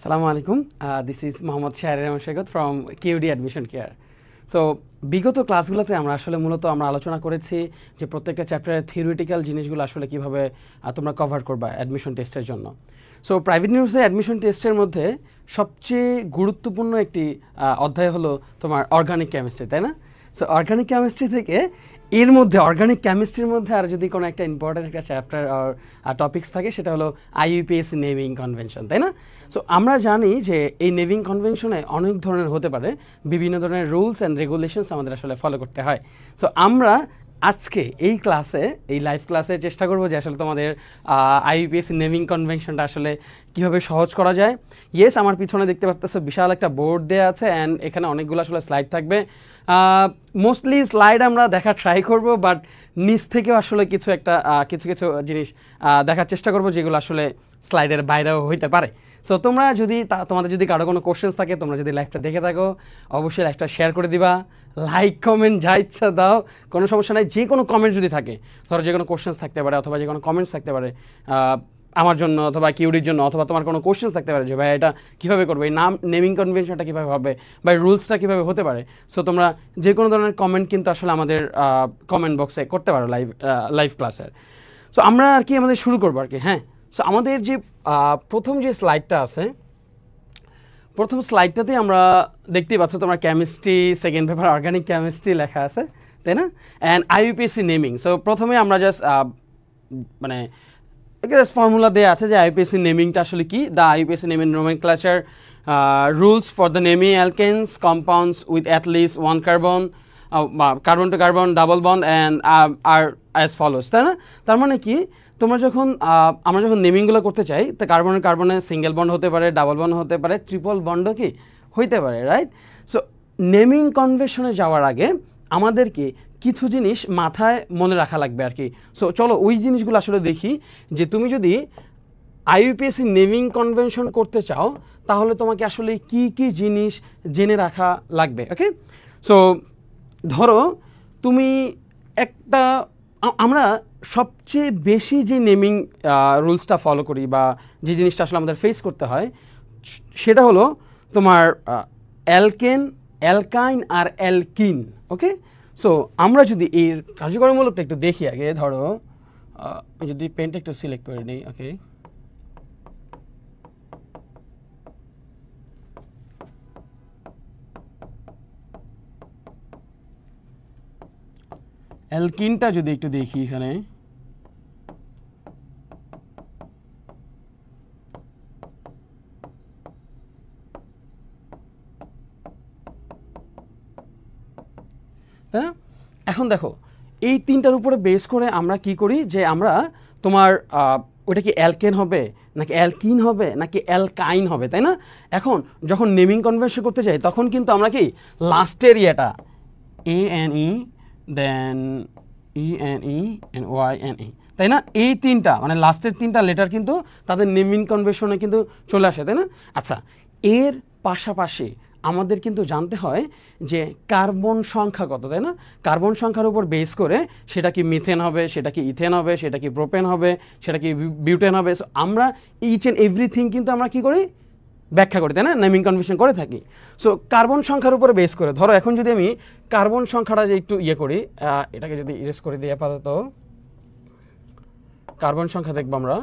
Assalamu alaikum. This is Mohammad Shahir Rahman Shekhot from QD Admission Care. So বিগত ক্লাসগুলোতে আমরা আসলে মূলত আমরা আলোচনা করেছি যে প্রত্যেকটা চ্যাপ্টারের থিওরিটিক্যাল জিনিসগুলো আসলে কিভাবে তোমরা কভার করবা অ্যাডমিশন টেস্টের জন্য। সো প্রাইভেট ইউনিভার্সিটি অ্যাডমিশন টেস্টের মধ্যে সবচেয়ে গুরুত্বপূর্ণ একটি অধ্যায় হলো তোমার অর্গানিক কেমিস্ট্রি, তাই না? সো অর্গানিক কেমিস্ট্রি থেকে এর মধ্যে অর্গানিক কেমিস্ট্রির মধ্যে আর যদি কোনো একটা ইম্পর্টেন্ট একটা চ্যাপ্টার আর টপিকস থাকে সেটা হলো IUPAC নেভিং কনভেনশন, তাই না? সো আমরা জানি যে এই নেভিং কনভেনশনে অনেক ধরনের হতে পারে, বিভিন্ন ধরনের রুলস অ্যান্ড রেগুলেশনস আমাদের আসলে ফলো করতে হয়। সো আমরা আজকে এই ক্লাসে এই লাইভ ক্লাসে চেষ্টা করবো যে আসলে তোমাদের IUPAC নেভিং কনভেনশনটা আসলে কীভাবে সহজ করা যায়। ইয়েস, আমার পিছনে দেখতে পাচ্ছ বিশাল একটা বোর্ড দেওয়া আছে অ্যান্ড এখানে অনেকগুলো আসলে স্লাইড থাকবে। মোস্টলি স্লাইড আমরা দেখা ট্রাই করব, বাট নিচ থেকেও আসলে কিছু জিনিস দেখার চেষ্টা করব যেগুলো আসলে স্লাইডের বাইরেও হইতে পারে। সো তোমরা যদি তোমাদের যদি কারো কোনো কোশ্চেন্স থাকে, তোমরা যদি লাইভটা দেখে থাকো অবশ্যই লাইভটা শেয়ার করে দিবা, লাইক কমেন্ট যা ইচ্ছা দাও, কোনো সমস্যা নাই। যে কোনো কমেন্ট যদি থাকে, ধরো যে কোনো কোশ্চেন্স থাকতে পারে অথবা যে কোনো কমেন্টস থাকতে পারে আমার জন্য অথবা কিউডির জন্য, অথবা তোমার কোনো কোশ্চেন্স থাকতে পারে যে ভাই এটা কীভাবে করবে, এই নেমিং কনভেনশনটা কীভাবে হবে বা রুলসটা কীভাবে হতে পারে। সো তোমরা যে কোনো ধরনের কমেন্ট কিন্তু আসলে আমাদের কমেন্ট বক্সে করতে পারো লাইভ ক্লাসের। সো আমরা আর কি আমাদের শুরু করবো আর কি। হ্যাঁ, সো আমাদের যে প্রথম যে স্লাইডটা আছে, প্রথম স্লাইডটাতে আমরা দেখতেই পাচ্ছ তোমার chemistry second paper organic chemistry লেখা আছে, তাই না? And IUPAC naming. সো প্রথমে আমরা জাস্ট মানে ফর্মুলা দেওয়া আছে যে IUPAC নেমিংটা আসলে কি। The IUPAC naming nomenclature rules for the naming alkenes compounds with at least one carbon carbon to carbon double bond and are as follows, তাই না? তার মানে কি, আমরা যখন নেমিংগুলো করতে চাই তো কার্বনে সিঙ্গেল বন্ড হতে পারে, ডাবল বন্ড হতে পারে, ট্রিপল বন্ডও কি হইতে পারে, রাইট? সো নেমিং কনভেনশনে যাওয়ার আগে আমাদেরকে কিছু জিনিস মাথায় মনে রাখা লাগবে আর কি। সো চলো ওই জিনিসগুলো আসলে দেখি যে তুমি যদি IUPAC নেমিং কনভেনশন করতে চাও তাহলে তোমাকে আসলে কি কি জিনিস জেনে রাখা লাগবে। ওকে, সো ধরো তুমি আমরা সবচেয়ে বেশি যে নেমিং রুলসটা ফলো করি বা যে জিনিসটা আসলে আমাদের ফেস করতে হয় সেটা হলো তোমার অ্যালকেন, অ্যালকাইন আর অ্যালকিন। ওকে, সো আমরা যদি এর কার্যকরীমূলকটা একটু দেখি আগে। ধরো যদি পেনটা একটু সিলেক্ট করে নিই। ওকে, অ্যালকিনটা যদি একটু দেখি এখানে, তাই না? এখন দেখো এই তিনটার উপরে বেস করে আমরা কি করি যে আমরা তোমার ওটা কি অ্যালকেন হবে নাকি অ্যালকিন হবে নাকি অ্যালকাইন হবে, তাই না? এখন যখন নেমিং কনভেনশন করতে যাই তখন কিন্তু আমরা কি লাস্টের ইয়েটা ANE then ENE and YNE, তাই না? এই তিনটা মানে লাস্টের তিনটা লেটার কিন্তু তাদের নেমিং কনভেনশনে কিন্তু চলে আসে, তাই না? আচ্ছা, এর পাশাপাশি আমাদের কিন্তু জানতে হয় যে কার্বন সংখ্যা কত, তাই না? কার্বন সংখ্যার উপর বেস করে সেটা কি মিথেন হবে, সেটা কি ইথেন হবে, সেটা কি প্রোপেন হবে, সেটা কি বিউটেন হবে। সো আমরা ইচ অ্যান্ড এভরিথিং কিন্তু আমরা কি করি, ব্যাখ্যা করি, তাই না? নেমিং কনভেনশন করে থাকি। সো কার্বন সংখ্যার উপরে বেস করে ধরো এখন যদি আমি কার্বন সংখ্যাটা যে একটু ইয়ে করি, এটাকে যদি ইরেজ করে দিই আপাতত, কার্বন সংখ্যা দেখবো আমরা।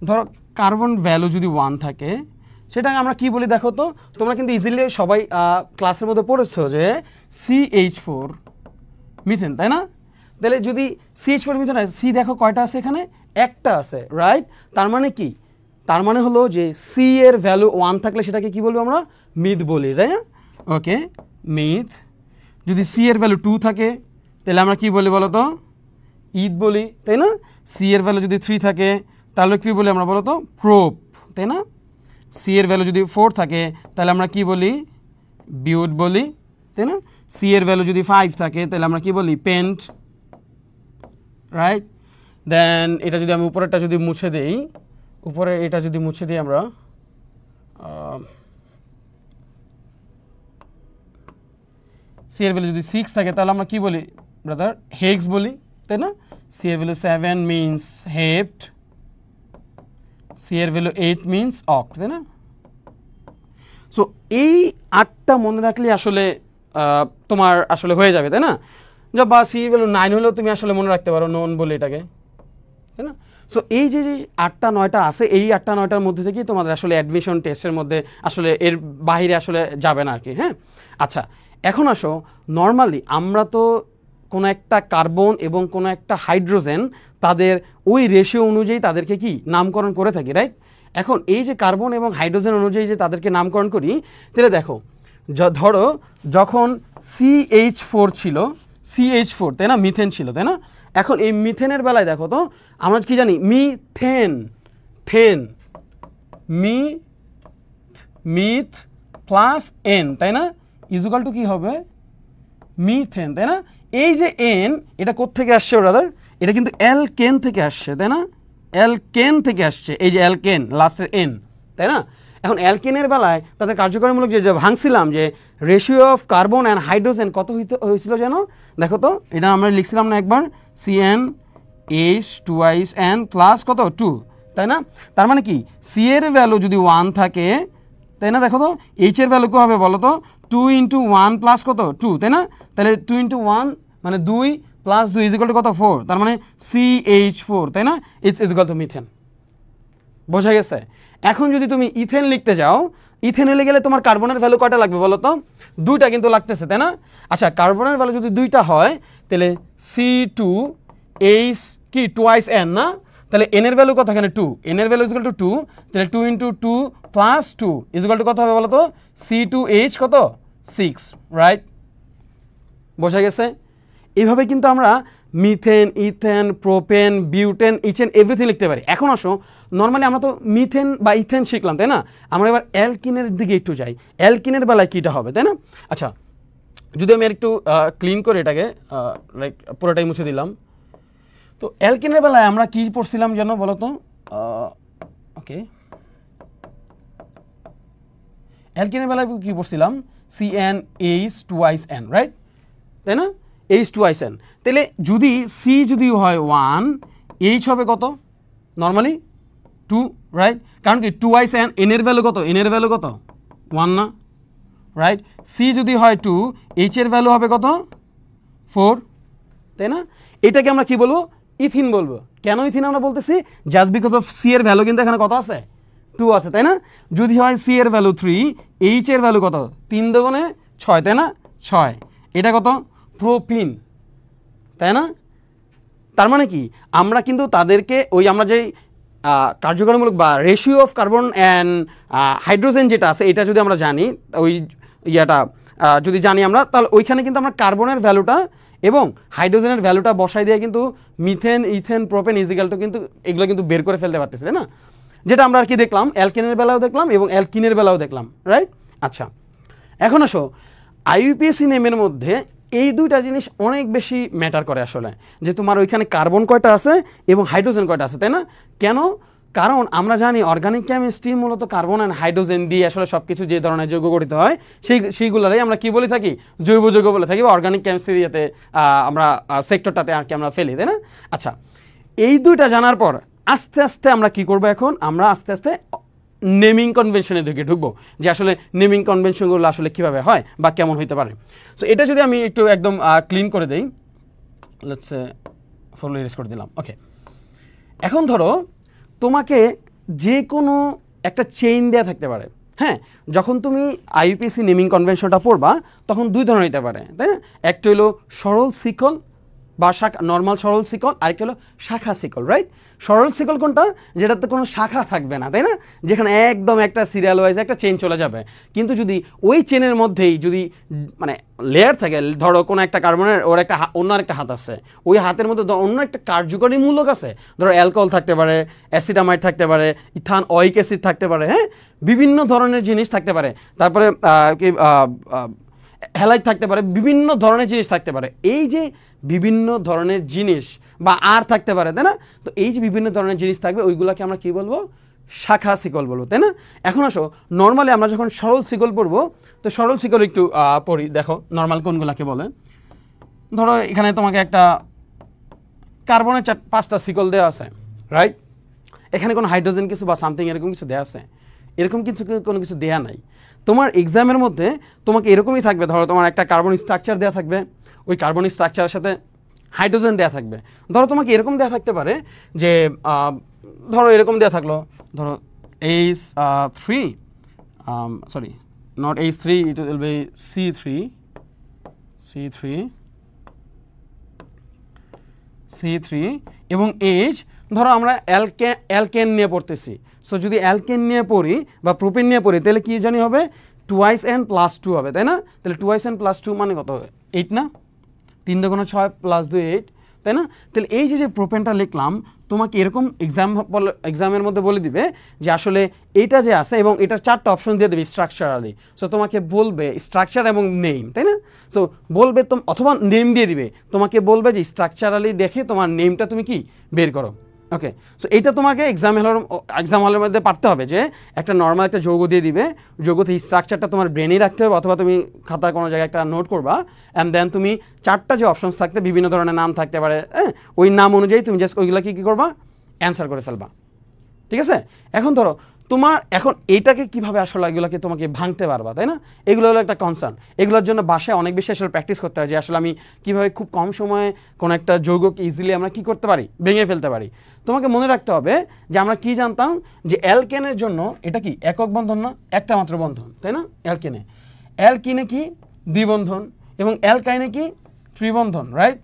ধরো কার্বন ভ্যালু যদি 1 থাকে সেটাকে আমরা কি বলি দেখো তো। তোমরা কিন্তু ইজিলি সবাই ক্লাসের মধ্যে পড়েছো যে CH4 মিথেন, তাই না? তাহলে যদি CH4 মিথেন হয়, সি দেখো কয়টা আছে এখানে, একটা আছে, রাইট? তার মানে কি, তার মানে হলো যে সি এর ভ্যালু 1 থাকলে সেটাকে কি বলবো আমরা, মিথ বলি, তাই না? ওকে, মিথ। যদি সি এর ভ্যালু 2 থাকে তাহলে আমরা কি বলি বলো তো, ইথ বলি, তাই না? সি এর ভ্যালু যদি 3 থাকে তাহলে কি বলি আমরা বলো তো, প্রোপ, তাই না? সি এর ভ্যালু যদি 4 থাকে তাহলে আমরা কি বলি, বিউট বলি, তাই না? সি এর ভ্যালু যদি 5 থাকে তাহলে আমরা কি বলি, পেন্ট, রাইট? দেন এটা যদি আমি উপরেরটা যদি মুছে দিই, উপরে এটা যদি মুছে দিই আমরা, সি এর ভ্যালু যদি 6 থাকে তাহলে আমরা কি বলি ব্রাদার, হেক্স বলি, তাই না? সি এর ভ্যালু 7 মিনস হেপ্ট, সি এর ভ্যালু 8 মিনস অক্ট, তাই না? সো এই 8টা মনে রাখলে আসলে তোমার আসলে হয়ে যাবে, তাই না? বা সি ভ্যালু 9 হলেও তুমি আসলে মনে রাখতে পারো নন বলে এটাকে, তাই না? সো এই যে 8টা 9টা আছে, এই 8টা 9টার মধ্যে থেকেই তোমাদের আসলে অ্যাডমিশন টেস্টের মধ্যে আসলে এর বাইরে আসলে যাবে না আর কি। হ্যাঁ, আচ্ছা এখন আসো, নর্মালি আমরা তো কোনো একটা কার্বন এবং কোনো একটা হাইড্রোজেন তাদের ওই রেশিও অনুযায়ী তাদেরকে কি নামকরণ করে থাকি, রাইট? এখন এই যে কার্বন এবং হাইড্রোজেন অনুযায়ী যে তাদেরকে নামকরণ করি, তাহলে দেখো ধরো যখন CH4 ছিল, CH4 তাই না, মিথেন ছিল, তাই না? এখন এই মিথেনের বেলায় দেখো তো আমরা কি জানি, মিথ প্লাস এন, তাই না, ইজুকাল টু কি হবে মিথেন, তাই না? এই যে এন, এটা কোত্থেকে আসছে ব্রাদার? এটা কিন্তু অ্যালকেন থেকে আসছে, তাই না? অ্যালকেন থেকে আসছে, এই যে অ্যালকেন লাস্টের এন, তাই না? এখন অ্যালকেনের বেলায় তাদের কার্যকরীমূলক যে ভাঙছিলাম যে ratio of carbon and hydrogen কত হয়েছিল যেন, দেখো তো, এটা আমরা লিখছিলাম না একবার, CnH2n প্লাস কত 2, তাই না? তার মানে কি সি এর ভ্যালু যদি 1 থাকে, তাই না, দেখো তো এইচ এর ভ্যালু কী হবে বলো তো, 2 × 1 প্লাস কত 2, তাই না? তাহলে 2 × 1 মানে 2 প্লাস 2 ইজ ইকুয়াল টু কত 4, তার মানে CH4, তাই না? It's equal to methane. বোঝা গেছে? এখন যদি তুমি ইথেন লিখতে যাও, ইথেনলে গেলে তোমার কার্বনের ভ্যালু কয়টা লাগবে বলো তো? 2টা কিন্তু লাগতেছে, তাই না? আচ্ছা কার্বনের ভ্যালু যদি 2টা হয় তাহলে C2H কি টুয়াইস n না, তাহলে n এর ভ্যালু কত এখানে 2, n এর ভ্যালু ইজ ইকুয়াল টু 2, তাহলে 2 × 2 প্লাস 2 ইজ ইকুয়াল টু কত হবে বলো তো, C2H কত 6, রাইট? বোঝা গেছে? এইভাবে কিন্তু আমরা methane, ethane, propane, butane, each and everything লিখতে পারি। এখন আসো, নর্মালি আমরা তো মিথেন বা ইথেন শিখলাম, তাই না? আমরা এবার অ্যালকিনের দিকে একটু যাই, অ্যালকিনের বেলায় কীটা হবে, তাই না? আচ্ছা যদি আমি আর একটু ক্লিন করে এটাকে লাইক পুরোটাই মুছে দিলাম, তো অ্যালকিনের বেলায় আমরা কি পড়ছিলাম যেন বলো তো? ওকে, অ্যালকিনের বেলায় কি পড়ছিলাম? CnH2n, রাইট, তাই না? H2n, তাহলে যদি সি যদি হয় 1, H হবে কত নর্মালি 2, রাইট? কারণ কি 2n, n এর ভ্যালু কত, n এর ভ্যালু কত 1 না, রাইট? সি যদি হয় 2, H এর ভ্যালু হবে কত 4, তাই না? এটাকে আমরা কি বলবো? ইথিন বলবো। কেন ইথিন আমরা বলতেছি? জাস্ট বিকজ অফ সি এর ভ্যালু কিন্তু এখানে কত আছে 2 আছে, তাই না? যদি হয় সি এর ভ্যালু 3, H এর ভ্যালু কত 3 × 6, তাই না? 6, এটা কত প্রোপিন, তাই না? তার মানে কি আমরা কিন্তু তাদেরকে ওই আমরা যে কার্যকরীমূলক বা ratio of carbon and hydrogen যেটা আছে এটা যদি আমরা জানি, ওই ইয়াটা যদি জানি আমরা, তাহলে ওইখানে কিন্তু আমরা কার্বনের ভ্যালুটা এবং হাইড্রোজেনের ভ্যালুটা বসাই দিয়ে কিন্তু methane, ethane, propane is equal to কিন্তু এগুলো কিন্তু বের করে ফেলতে পারতেছি, তাই না? যেটা আমরা আর কি দেখলাম, অ্যালকেনের বেলাও দেখলাম এবং অ্যালকিনের বেলাও দেখলাম, রাইট? আচ্ছা এখন আসো, আইইউপিএসসি নেমের মধ্যে এই দুইটা জিনিস অনেক বেশি ম্যাটার করে আসলে, যে তোমার ওইখানে কার্বন কয়টা আছে এবং হাইড্রোজেন কয়টা আছে, তাই না? কেন? কারণ আমরা জানি অর্গানিক কেমিস্ট্রি মূলত কার্বন অ্যান্ড হাইড্রোজেন দিয়ে আসলে সব কিছু যে ধরনের যৌগ গঠিত হয় সেইগুলোরই আমরা কি বলে থাকি, জৈব যৌগ বলে থাকি, বা অর্গানিক কেমিস্ট্রি যাতে আমরা সেক্টরটাতে আর কি আমরা ফেলি, তাই না? আচ্ছা এই দুইটা জানার পর আস্তে আস্তে আমরা কি করব, এখন আমরা আস্তে আস্তে নেমিং কনভেনশনের দিকে ঢুকবো, যে আসলে নেমিং কনভেনশনগুলো আসলে কীভাবে হয় বা কেমন হইতে পারে। সো এটা যদি আমি একটু একদম ক্লিন করে দিই, লেটস সে ফুল ইরেজ করে দিলাম, ওকে। এখন ধরো তোমাকে যে কোনো একটা চেইন দেওয়া থাকতে পারে, হ্যাঁ? যখন তুমি আইইউপিএসসি নেমিং কনভেনশনটা পড়বা তখন দুই ধরনের হতে পারে, তাই না? একটা হলো সরল শিকল বা শাখা, নর্মাল সরল শিকল, আরেকটা হলো শাখা শিকল, রাইট? সরল শিকল কোনটা? যেটাতে কোনো শাখা থাকবে না, তাই না? যেখানে একদম একটা সিরিয়াল ওয়াইজ একটা চেন চলে যাবে। কিন্তু যদি ওই চেনের মধ্যেই যদি মানে লেয়ার থাকে, ধরো কোনো একটা কার্বনের ওর একটা অন্য একটা হাত আছে, ওই হাতের মধ্যে অন্য একটা কার্যকরী মূলক আছে, ধরো অ্যালকোহল থাকতে পারে, অ্যাসিটামাইড থাকতে পারে, ইথান অয়িক অ্যাসিড থাকতে পারে, হ্যাঁ, বিভিন্ন ধরনের জিনিস থাকতে পারে, তারপরে কি হ্যালাইড থাকতে পারে, বিভিন্ন ধরনের জিনিস থাকতে পারে। এই যে বিভিন্ন ধরনের জিনিস বা আর থাকতে পারে, তাই না? তো এই যে বিভিন্ন ধরনের জিনিস থাকবে ওইগুলোকে আমরা কি বলবো? শাখা শিকল বলবো, তাই না? এখন আসো, নর্মালি আমরা যখন সরল শিকল পড়বো, তো সরল শিকল একটু পড়ি, দেখো নর্মাল কোনগুলাকে বলে। ধরো এখানে তোমাকে একটা কার্বনের 5টা শিকল দেওয়া আছে, রাইট? এখানে কোনো হাইড্রোজেন কিছু বা সামথিং এরকম কিছু দেওয়া আছে, এরকম কিছু কোনো কিছু দেয়া নাই। তোমার এক্সামের মধ্যে তোমাকে এরকমই থাকবে, ধরো তোমার একটা কার্বন স্ট্রাকচার দেওয়া থাকবে, ওই কার্বন স্ট্রাকচারের সাথে হাইড্রোজেন দেওয়া থাকবে। ধরো তোমাকে এরকম দেওয়া থাকতে পারে যে ধরো এরকম দেওয়া থাকলো, ধরো H3 sorry not H3, it will be C3 এবং H, ধরো আমরা অ্যালকেন নিয়ে পড়তেছি। সো যদি অ্যালকেন নিয়ে পড়ি বা প্রোপেন নিয়ে পড়ি তাহলে কি জানি হবে 2n + 2 হবে, তাই না? তাহলে 2n + 2 মানে কত হবে 8 না? 3 × 6 + 2 8, তাই না? তাহলে এই যে প্রোপেনটা লিখলাম তোমাকে এরকম এক্সামের মধ্যে বলে দিবে যে আসলে এইটা যে আছে এবং এটার 4টা অপশন দিয়ে দেবে স্ট্রাকচারালি। সো তোমাকে বলবে স্ট্রাকচার এবং নেম, তাই না? সো বলবে অথবা নেম দিয়ে দিবে, তোমাকে বলবে যে স্ট্রাকচারালি দেখে তোমার নেমটা তুমি কি বের করো। ওকে, সো এইটা তোমাকে এক্সাম হলের মধ্যে পারতে হবে যে একটা নর্মাল একটা যৌগ দিয়ে দিবে, যৌগতে স্ট্রাকচারটা তোমার ব্রেনেই রাখতে হবে অথবা তুমি খাতায় কোনো জায়গায় একটা নোট করবা, অ্যান্ড দেন তুমি 4টা যে অপশনস থাকতে বিভিন্ন ধরনের নাম থাকতে পারে, হ্যাঁ, ওই নাম অনুযায়ী তুমি জাস্ট ওইগুলো কী করবা অ্যান্সার করে ফেলবা। ঠিক আছে? এখন ধরো তোমার এখন এইটাকে কিভাবে আসলে এগুলোকে তোমাকে ভাঙতে পারবা, তাই না? এগুলো হলো একটা কনসার্ন। এগুলোর জন্য বাসায় অনেক বেশি আসলে প্র্যাকটিস করতে হয় যে আসলে আমি কীভাবে খুব কম সময়ে কোনো একটা যৌগকে ইজিলি আমরা কী করতে পারি, ভেঙে ফেলতে পারি। তোমাকে মনে রাখতে হবে যে আমরা কি জানতাম যে অ্যালকেনের জন্য এটা কি একক বন্ধন না, একটা মাত্র বন্ধন, তাই না? অ্যালকিনে কি দ্বিবন্ধন এবং অ্যালকাইনে কি ত্রিবন্ধন, রাইট?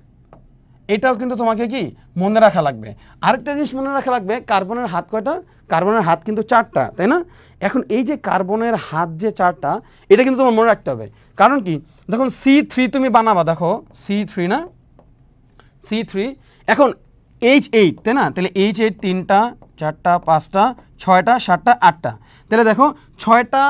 এটাও কিন্তু তোমাকে কি মনে রাখা লাগবে। আরেকটা জিনিস মনে রাখা লাগবে, কার্বনের হাত কয়টা? কার্বনের হাত কিন্তু 4টা, তাই না? এখন এই যে কার্বনের হাত যে 4টা, এটা কিন্তু তোমার মনে রাখতে হবে। কারণ কি, যখন C3 তুমি বানাবা, দেখো C3 না, C3 এখন H8, তাই না? তাহলে H8 3টা 4টা 5টা 6টা 7টা 8টা, তাহলে দেখো 6টা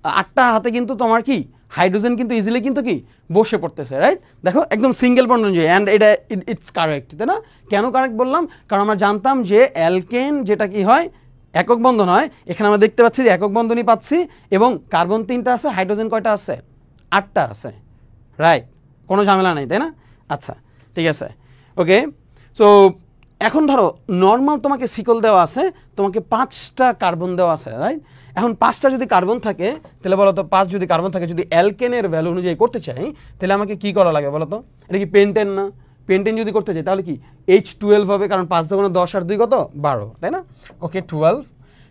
8টা হাতে কিন্তু তোমার কি হাইড্রোজেন কিন্তু ইজিলি কিন্তু কি বসে পড়তেছে, রাইট? দেখো একদম সিঙ্গেল বন্ড অনুযায়ী, অ্যান্ড এটা ইটস কারেক্ট, তাই না? কেন কারেক্ট বললাম? কারণ আমরা জানতাম যে অ্যালকেন যেটা কি হয় একক বন্ধন হয়, এখানে আমরা দেখতে পাচ্ছি যে একক বন্ধনই পাচ্ছি এবং কার্বন 3টা আছে, হাইড্রোজেন কয়টা আছে? 8টা আছে, রাইট? কোনো ঝামেলা নেই, তাই না? আচ্ছা, ঠিক আছে, ওকে। সো এখন ধরো নর্মাল তোমাকে সিকল দেওয়া আছে, তোমাকে 5টা কার্বন দেওয়া আছে, রাইট? এখন 5টা যদি কার্বন থাকে তাহলে বলো তো, 5 যদি কার্বন থাকে, যদি অ্যালকেনের ভ্যালু অনুযায়ী করতে চাই তাহলে আমাকে কি করা লাগে বলো তো? এটা কি পেন্টেন না? পেন্টেন যদি করতে চাই তাহলে কি H12 হবে, কারণ 5 × 10 আর 2 কত 12, তাই না? ওকে, 12।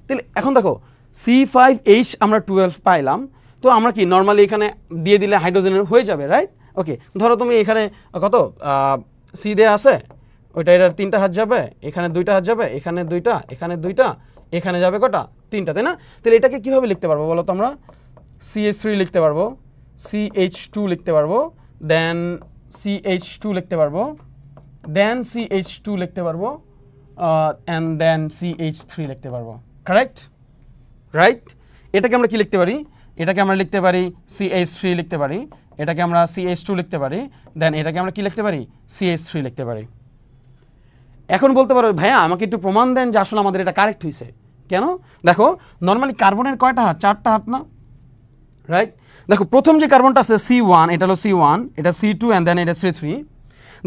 তাহলে এখন দেখো C5H আমরা 12 পাইলাম, তো আমরা কি নর্মালি এখানে দিয়ে দিলে হাইড্রোজেনের হয়ে যাবে, রাইট? ওকে, ধরো তুমি এখানে কত সি দেয়া আছে, ওইটা এটার 3টা হাত যাবে, এখানে 2টা হাত যাবে, এখানে 2টা, এখানে 2টা, এখানে যাবে কটা 3টা, তাই না? তাহলে এটাকে কিভাবে লিখতে পারবো বলো তো? আমরা CH3 লিখতে পারবো, CH2 লিখতে পারবো, দেন CH2 লিখতে পারবো, দেন CH2 লিখতে পারবো, অ্যান্ড দেন CH3 লিখতে পারবো, কারেক্ট, রাইট? এটাকে আমরা কি লিখতে পারি? এটাকে আমরা লিখতে পারি CH3 লিখতে পারি, এটাকে আমরা CH2 লিখতে পারি, দেন এটাকে আমরা কি লিখতে পারি? CH3 লিখতে পারি। এখন বলতে পারো ভাইয়া আমাকে একটু প্রমাণ দেন যে আসলে আমাদের এটা কারেক্ট হয়েছে। কেন? দেখো নর্মালি কার্বনের কয়টা হাত? 4টা হাত না, রাইট? দেখো প্রথম যে কার্বনটা আছে C1, এটা হলো C1, এটা C2 অ্যান্ড দেন এটা C3।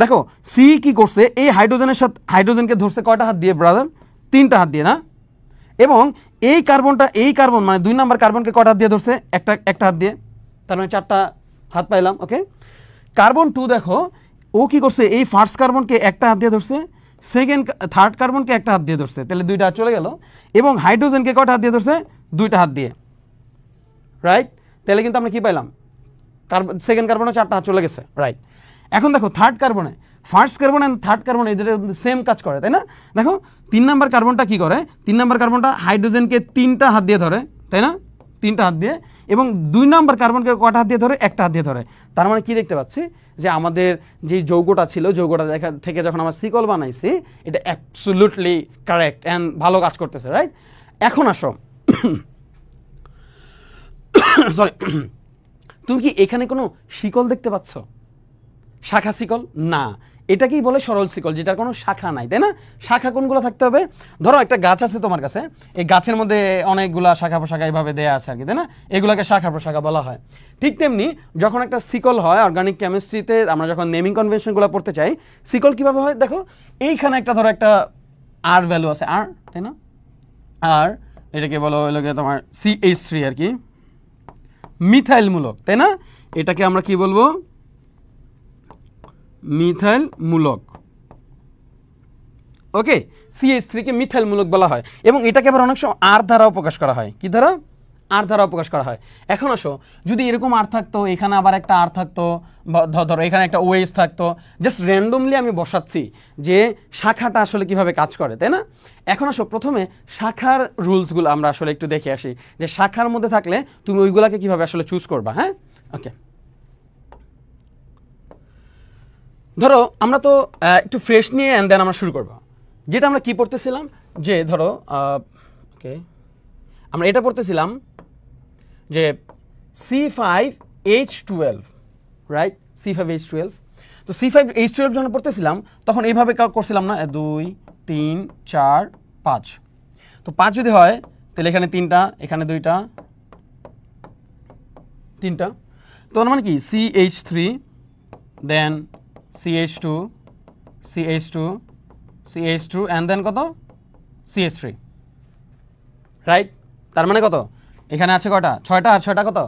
দেখো সি কি করছে, এই হাইড্রোজেনের সাথে হাইড্রোজেনকে ধরছে কয়টা হাত দিয়ে ব্রাদার? 3টা হাত দিয়ে, না? এবং এই কার্বন মানে 2 নাম্বার কার্বনকে কয়টা হাত দিয়ে ধরছে? একটা হাত দিয়ে, তার মানে 4টা হাত পাইলাম। ওকে, কার্বন 2 দেখো ও কি করছে, এই ফার্স্ট কার্বনকে একটা হাত দিয়ে ধরছে, থার্ড কার্বনকে একটা হাত দিয়ে ধরছে, তাহলে 2টা হাত চলে গেল, এবং হাইড্রোজেনকে কয়টা হাত দিয়ে ধরছে? 2টা হাত দিয়ে, রাইট? তাহলে কিন্তু আমরা কি পাইলাম? সেকেন্ড কার্বনে 4টা হাত চলে গেছে, রাইট? এখন দেখো থার্ড কার্বনে, first carbon and third carbon এদের সেম কাজ করে, তাই না? দেখো 3 নাম্বার কার্বনটা কি করে? 3 নাম্বার কার্বনটা হাইড্রোজেনকে 3টা হাত দিয়ে ধরে, তাই না? 3টা হাত দিয়ে, এবং 2 নাম্বার কার্বনকে কয়টা হাত দিয়ে ধরে? একটা হাত দিয়ে ধরে। তার মানে কি দেখতে পাচ্ছি যে আমাদের যে যৌগটা ছিল, যৌগটা থেকে যখন আমরা সিকল বানাইছি এটা অ্যাবসলিউটলি কারেক্ট অ্যান্ড ভালো কাজ করতেছে, রাইট? এখন আসো সরি, তুমি কি এখানে কোনো শিকল দেখতে পাচ্ছ? শাখা শিকল না, এটাকেই বলে সরল শিকল, যেটার কোনো শাখা নাই, তাই না? শাখা কোনগুলো থাকতে হবে? ধরো একটা গাছ আছে তোমার কাছে, এই গাছের মধ্যে অনেকগুলা শাখা প্রশাখা এইভাবে দেয়া আছে আর কি, তাই না? এগুলোকে শাখা প্রশাখা বলা হয়। ঠিক তেমনি যখন একটা শিকল হয় অর্গানিক কেমিস্ট্রিতে, আমরা যখন নেমিং কনভেনশনগুলো পড়তে চাই, শিকল কিভাবে হয় দেখো, এইখানে একটা ধরো একটা আর ভ্যালু আছে, আর, তাই না? আর এটাকে বলা হলো গিয়ে তোমার CH3 আর কি, মিথাইলমূলক, তাই না? এটাকে আমরা কি বলবো? মিথাইলমূলক। ওকে, CH3 কে মিথাইলমূলক বলা হয় এবং এটাকে আবার অনেক সময় আর দ্বারাও প্রকাশ করা হয়। কি দ্বারা? আর দ্বারাও প্রকাশ করা হয়। এখন আসো, যদি এরকম আর থাকতো, এখানে আবার একটা আর থাকতো, ধরো এখানে একটা OH থাকতো, জাস্ট র্যান্ডমলি আমি বসাচ্ছি যে শাখাটা আসলে কিভাবে কাজ করে, তাই না? এখন আসো, প্রথমে শাখার রুলসগুলো আমরা আসলে একটু দেখে আসি যে শাখার মধ্যে থাকলে তুমি ওইগুলাকে কিভাবে আসলে চুজ করবা। হ্যাঁ, ওকে, ধরো আমরা তো একটু ফ্রেশ নিয়ে অ্যান্ড দেন আমরা শুরু করবো। যেটা আমরা কি পড়তেছিলাম, যে ধরো ওকে, আমরা এটা পড়তেছিলাম যে C5H12, রাইট? C5H12। তো C5H12 যখন পড়তেছিলাম তখন এইভাবে করছিলাম না, 2 3 4 5। তো 5 যদি হয় তাহলে এখানে 3টা, এখানে 2টা, 3টা। তো মানে কি CH3 then CH2 CH2 CH2 and then কত? CH3, right? তার মানে কত? এখানে আছে কয়টা? 6টা, আর 6টা কত?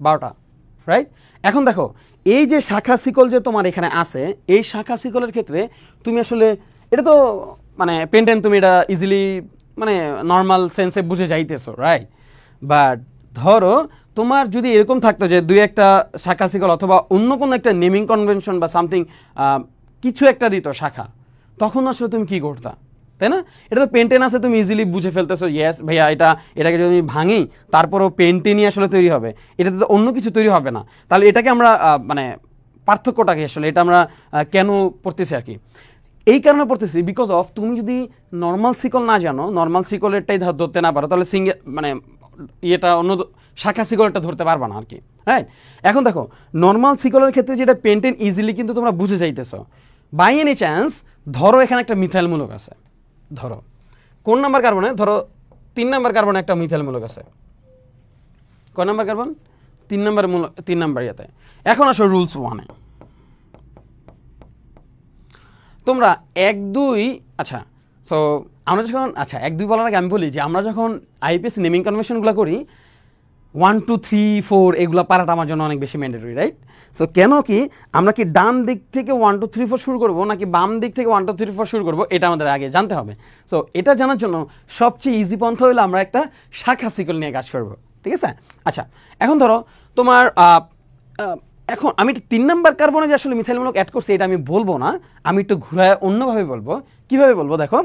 12টা, রাইট? এখন দেখো, এই যে শাখা শিকল যে তোমার এখানে আছে, এই শাখা শিকলের ক্ষেত্রে তুমি আসলে এটা তো মানে পেন্টেন, তুমি এটা ইজিলি মানে নর্মাল সেন্সে বুঝে যাইতেছো, রাইট? বাট ধরো তোমার যদি এরকম থাকতো যে দুই একটা শাখা শিকল অথবা অন্য কোনো একটা নেমিং কনভেনশন বা সামথিং কিছু একটা দিত শাখা, তখন আসলে তুমি কি করতা, তাই না? এটা তো পেন্টেন আছে, তুমি ইজিলি বুঝে ফেলতেছো, ইয়েস ভাইয়া এটাকে যদি আমি ভাঙি তারপরও পেন্টেনই আসলে তৈরি হবে, এটাতে তো অন্য কিছু তৈরি হবে না। তাহলে এটাকে আমরা মানে পার্থক্যটাকে আসলে এটা আমরা কেন পড়তেছি আর কি, এই কারণে পড়তেছি বিকজ অফ তুমি যদি নর্মাল শিকল না জানো, নর্মাল শিকলেরটাই ধরতে না পারো, তাহলে সিঙ্গেল মানে ইয়েটা অন্য শাখা শিকলটা ধরতে পারবা না আর কি, রাইট? এখন দেখো, নর্মাল শিকলের ক্ষেত্রে যেটা পেন্টেন ইজিলি কিন্তু তোমরা বুঝে যাইতেছো, বাই এনি চান্স ধরো এখানে একটা মিথাইলমূলক আছে, ধরো কোন নাম্বার কার্বনে, ধরো 3 নাম্বার কার্বনে একটা মিথাইলমূলক আছে। কয় নাম্বার কার্বন? 3 নাম্বার ইয়েতে। এখন আসো রুলস 1-এ, তোমরা 1 2, আচ্ছা সো আমরা যখন 1 2 বলার আগে আমি বলি যে আমরা যখন আইপিএস নেমিং কনভেনশনগুলো করি 1 2 3 4 এগুলো পারাটা আমার জন্য অনেক বেশি ম্যান্ডেটরি, রাইট? সো কেন কি আমরা কি ডান দিক থেকে 1 2 3 4 শুরু করব নাকি বাম দিক থেকে 1 2 3 4 শুরু করব, এটা আমাদের আগে জানতে হবে। সো এটা জানার জন্য সবচেয়ে ইজি পন্থা হলো আমরা একটা শাখা শিকল নিয়ে কাজ করব, ঠিক আছে? আচ্ছা, এখন ধরো তোমার এখন আমি একটা 3 নাম্বার কার্বনে যে আসলে মিথাইলমূলক অ্যাড করছি এটা আমি বলবো না, আমি একটু ঘুরায় অন্যভাবে বলবো। কিভাবে বলবো দেখো,